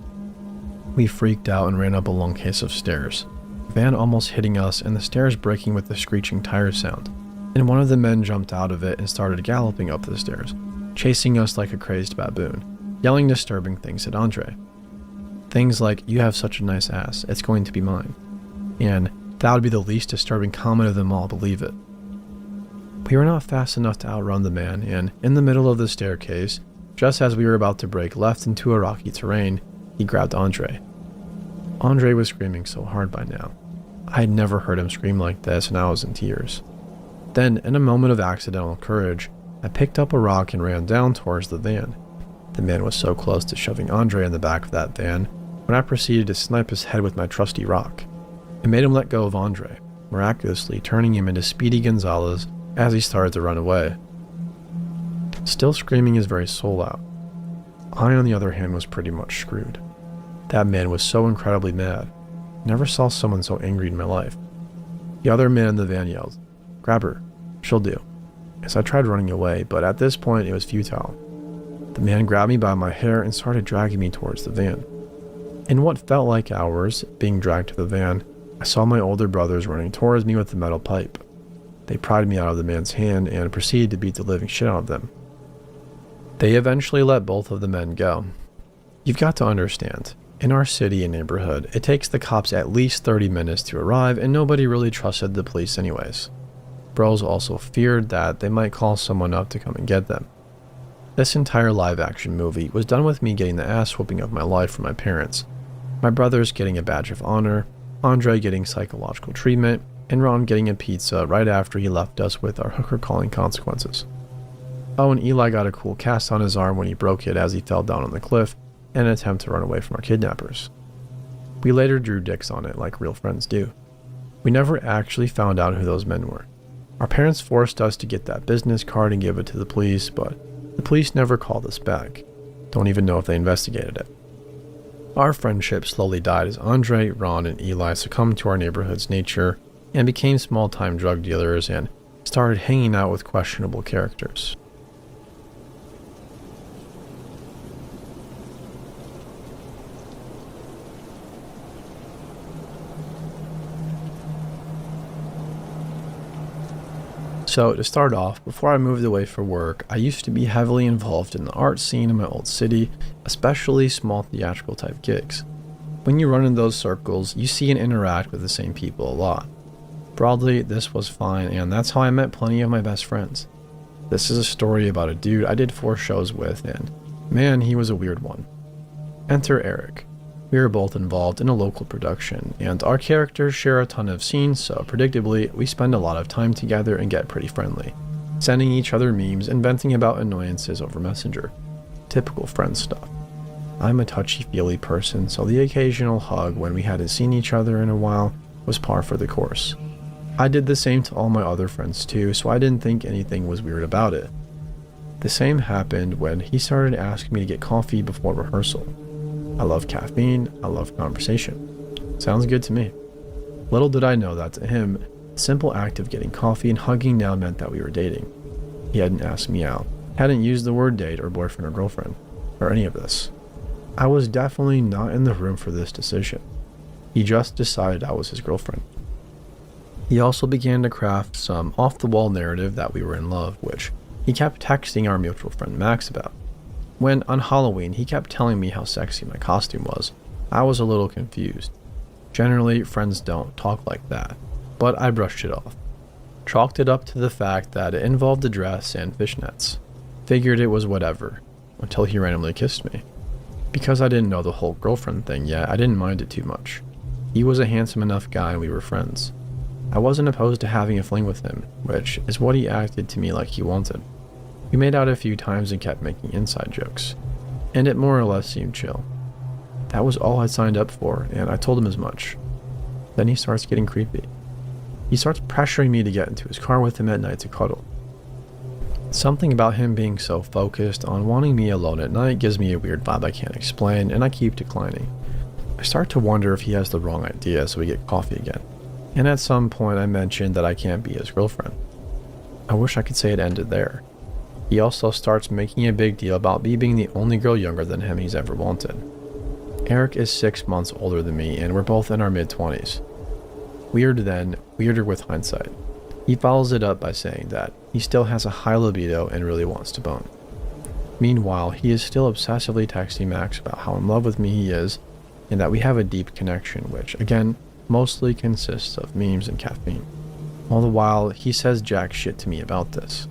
We freaked out and ran up a long case of stairs, the van almost hitting us and the stairs breaking with the screeching tire sound. And one of the men jumped out of it and started galloping up the stairs, chasing us like a crazed baboon, yelling disturbing things at Andre. Things like, "You have such a nice ass, it's going to be mine." And that would be the least disturbing comment of them all, believe it. We were not fast enough to outrun the man, and in the middle of the staircase, just as we were about to break left into a rocky terrain, he grabbed Andre. Andre was screaming so hard by now. I had never heard him scream like this, and I was in tears. Then, in a moment of accidental courage, I picked up a rock and ran down towards the van. The man was so close to shoving Andre in the back of that van when I proceeded to snipe his head with my trusty rock. It made him let go of Andre, miraculously turning him into Speedy Gonzalez as he started to run away. Still screaming his very soul out. I, on the other hand, was pretty much screwed. That man was so incredibly mad. Never saw someone so angry in my life. The other man in the van yelled, "Grab her, she'll do," as I tried running away, but at this point it was futile. The man grabbed me by my hair and started dragging me towards the van. In what felt like hours, being dragged to the van, I saw my older brothers running towards me with the metal pipe. They pried me out of the man's hand and proceeded to beat the living shit out of them. They eventually let both of the men go. You've got to understand, in our city and neighborhood, it takes the cops at least 30 minutes to arrive, and nobody really trusted the police anyways. Bros also feared that they might call someone up to come and get them. This entire live-action movie was done with me getting the ass-whooping of my life from my parents, my brothers getting a badge of honor, Andre getting psychological treatment, and Ron getting a pizza right after he left us with our hooker calling consequences. Oh, and Eli got a cool cast on his arm when he broke it as he fell down on the cliff in an attempt to run away from our kidnappers. We later drew dicks on it like real friends do. We never actually found out who those men were. Our parents forced us to get that business card and give it to the police, but the police never called us back. Don't even know if they investigated it. Our friendship slowly died as Andre, Ron, and Eli succumbed to our neighborhood's nature and became small-time drug dealers and started hanging out with questionable characters. So to start off, before I moved away for work, I used to be heavily involved in the art scene in my old city, especially small theatrical type gigs. When you run in those circles, you see and interact with the same people a lot. Broadly, this was fine, and that's how I met plenty of my best friends. This is a story about a dude I did 4 shows with, and man, he was a weird one. Enter Eric. We are both involved in a local production, and our characters share a ton of scenes, so predictably, we spend a lot of time together and get pretty friendly, sending each other memes and venting about annoyances over Messenger. Typical friend stuff. I'm a touchy-feely person, so the occasional hug when we hadn't seen each other in a while was par for the course. I did the same to all my other friends too, so I didn't think anything was weird about it. The same happened when he started asking me to get coffee before rehearsal. I love caffeine, I love conversation. Sounds good to me. Little did I know that to him, The simple act of getting coffee and hugging now meant that we were dating. He hadn't asked me out, hadn't used the word date or boyfriend or girlfriend, or any of this. I was definitely not in the room for this decision. He just decided I was his girlfriend. He also began to craft some off-the-wall narrative that we were in love, which he kept texting our mutual friend Max about. When, on Halloween, he kept telling me how sexy my costume was, I was a little confused. Generally, friends don't talk like that, but I brushed it off. Chalked it up to the fact that it involved a dress and fishnets. Figured it was whatever, until he randomly kissed me. Because I didn't know the whole girlfriend thing yet, I didn't mind it too much. He was a handsome enough guy and we were friends. I wasn't opposed to having a fling with him, which is what he acted to me like he wanted. We made out a few times and kept making inside jokes, and it more or less seemed chill. That was all I signed up for, and I told him as much. Then he starts getting creepy. He starts pressuring me to get into his car with him at night to cuddle. Something about him being so focused on wanting me alone at night gives me a weird vibe I can't explain, and I keep declining. I start to wonder if he has the wrong idea, so we get coffee again. And at some point I mentioned that I can't be his girlfriend. I wish I could say it ended there. He also starts making a big deal about me being the only girl younger than him he's ever wanted. Eric is 6 months older than me, and we're both in our mid-20s. Weird then, weirder with hindsight. He follows it up by saying that he still has a high libido and really wants to bone. Meanwhile, he is still obsessively texting Max about how in love with me he is, and that we have a deep connection, which, again, mostly consists of memes and caffeine. All the while, he says jack shit to me about this.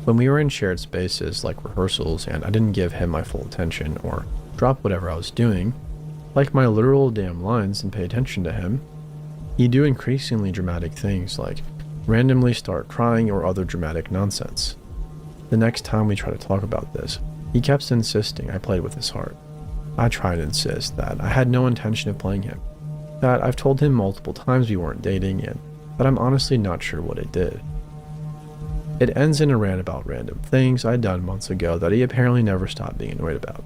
When we were in shared spaces like rehearsals and I didn't give him my full attention or drop whatever I was doing, like my literal damn lines, and pay attention to him, he'd do increasingly dramatic things like randomly start crying or other dramatic nonsense. The next time we tried to talk about this, he kept insisting I played with his heart. I tried to insist that I had no intention of playing him, that I've told him multiple times we weren't dating, and that I'm honestly not sure what it did. It ends in a rant about random things I'd done months ago that he apparently never stopped being annoyed about.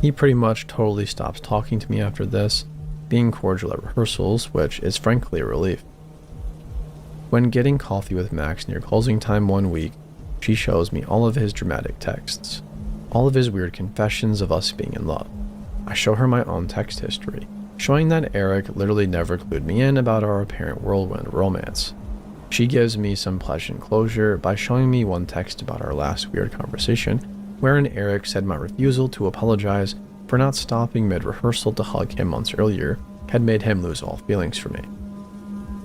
He pretty much totally stops talking to me after this, being cordial at rehearsals, which is frankly a relief. When getting coffee with Max near closing time one week, she shows me all of his dramatic texts, all of his weird confessions of us being in love. I show her my own text history, showing that Eric literally never clued me in about our apparent whirlwind romance. She gives me some pleasant closure by showing me one text about our last weird conversation, wherein Eric said my refusal to apologize for not stopping mid-rehearsal to hug him months earlier had made him lose all feelings for me.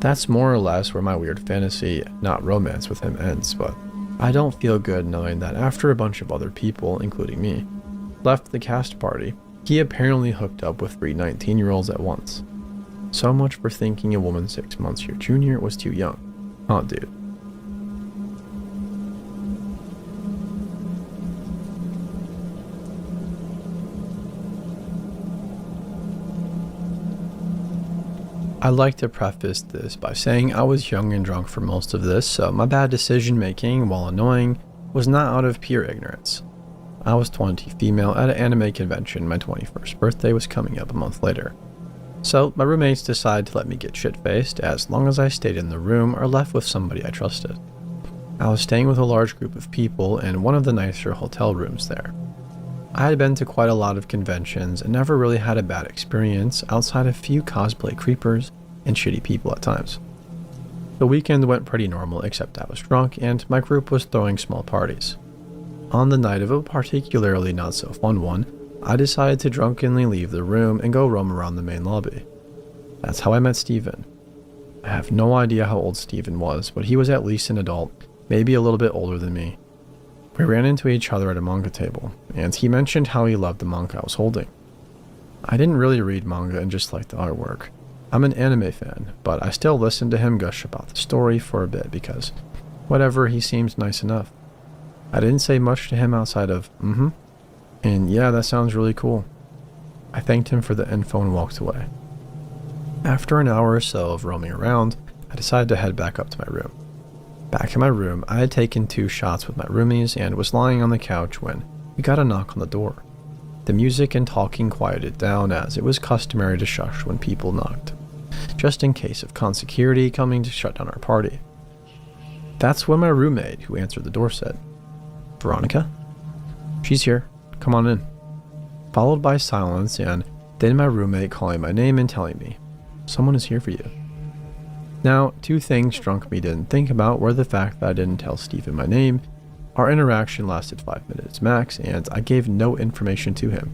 That's more or less where my weird fantasy, not romance, with him ends, but I don't feel good knowing that after a bunch of other people, including me, left the cast party, he apparently hooked up with 3 19-year-olds at once. So much for thinking a woman 6 months your junior was too young. Huh, dude. I'd like to preface this by saying I was young and drunk for most of this, so my bad decision making, while annoying, was not out of pure ignorance. I was 20 female at an anime convention. My 21st birthday was coming up a month later. So my roommates decided to let me get shit-faced as long as I stayed in the room or left with somebody I trusted. I was staying with a large group of people in one of the nicer hotel rooms there. I had been to quite a lot of conventions and never really had a bad experience outside a few cosplay creepers and shitty people at times. The weekend went pretty normal except I was drunk and my group was throwing small parties. On the night of a particularly not so fun one, I decided to drunkenly leave the room and go roam around the main lobby. That's how I met Steven. I have no idea how old Steven was, but he was at least an adult, maybe a little bit older than me. We ran into each other at a manga table, and he mentioned how he loved the manga I was holding. I didn't really read manga and just liked the artwork. I'm an anime fan, but I still listened to him gush about the story for a bit because, whatever, he seemed nice enough. I didn't say much to him outside of, and yeah, that sounds really cool. I thanked him for the info and walked away. After an hour or so of roaming around, I decided to head back up to my room. Back in my room, I had taken 2 shots with my roomies and was lying on the couch when we got a knock on the door. The music and talking quieted down as it was customary to shush when people knocked. just in case of con security coming to shut down our party. That's when my roommate, who answered the door, said, "Veronica?" "She's here. Come on in." Followed by silence, and then my roommate calling my name and telling me, "Someone is here for you." Now, two things drunk me didn't think about were the fact that I didn't tell Stephen my name, our interaction lasted 5 minutes max, and I gave no information to him.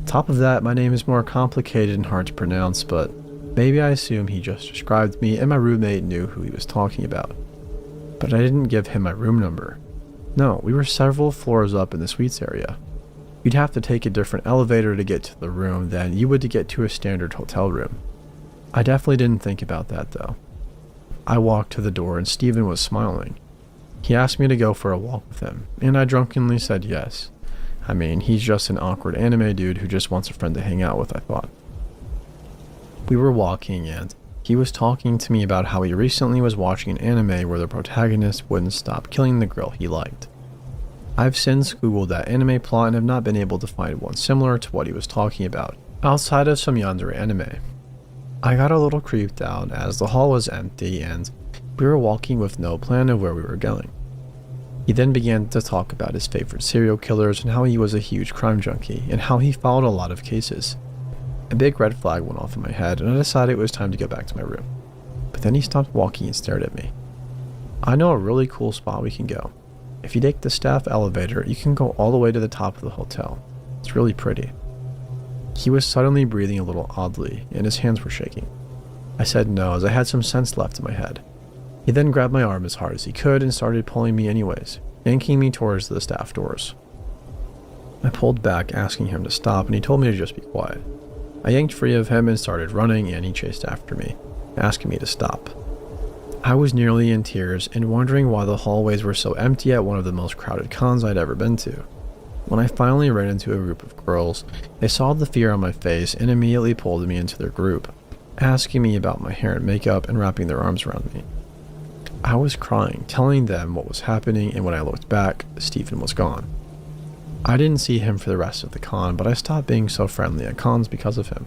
Top of that, my name is more complicated and hard to pronounce, but maybe I assume he just described me and my roommate knew who he was talking about. But I didn't give him my room number. No, we were several floors up in the suites area. You'd have to take a different elevator to get to the room than you would to get to a standard hotel room. I definitely didn't think about that though. I walked to the door and Stephen was smiling. He asked me to go for a walk with him, and I drunkenly said yes. I mean, he's just an awkward anime dude who just wants a friend to hang out with, I thought. We were walking and he was talking to me about how he recently was watching an anime where the protagonist wouldn't stop killing the girl he liked. I've since googled that anime plot and have not been able to find one similar to what he was talking about, outside of some yandere anime. I got a little creeped out as the hall was empty and we were walking with no plan of where we were going. He then began to talk about his favorite serial killers and how he was a huge crime junkie and how he followed a lot of cases. A big red flag went off in my head and I decided it was time to go back to my room. But then he stopped walking and stared at me. "I know a really cool spot we can go. If you take the staff elevator, you can go all the way to the top of the hotel. It's really pretty." He was suddenly breathing a little oddly, and his hands were shaking. I said no, as I had some sense left in my head. He then grabbed my arm as hard as he could and started pulling me anyways, yanking me towards the staff doors. I pulled back, asking him to stop, and he told me to just be quiet. I yanked free of him and started running, and he chased after me, asking me to stop. I was nearly in tears and wondering why the hallways were so empty at one of the most crowded cons I'd ever been to. When I finally ran into a group of girls, they saw the fear on my face and immediately pulled me into their group, asking me about my hair and makeup and wrapping their arms around me. I was crying, telling them what was happening, and when I looked back, Stephen was gone. I didn't see him for the rest of the con, but I stopped being so friendly at cons because of him.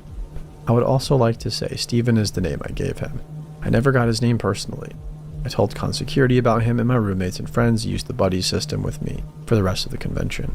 I would also like to say Stephen is the name I gave him. I never got his name personally. I told con security about him, and my roommates and friends used the buddy system with me for the rest of the convention.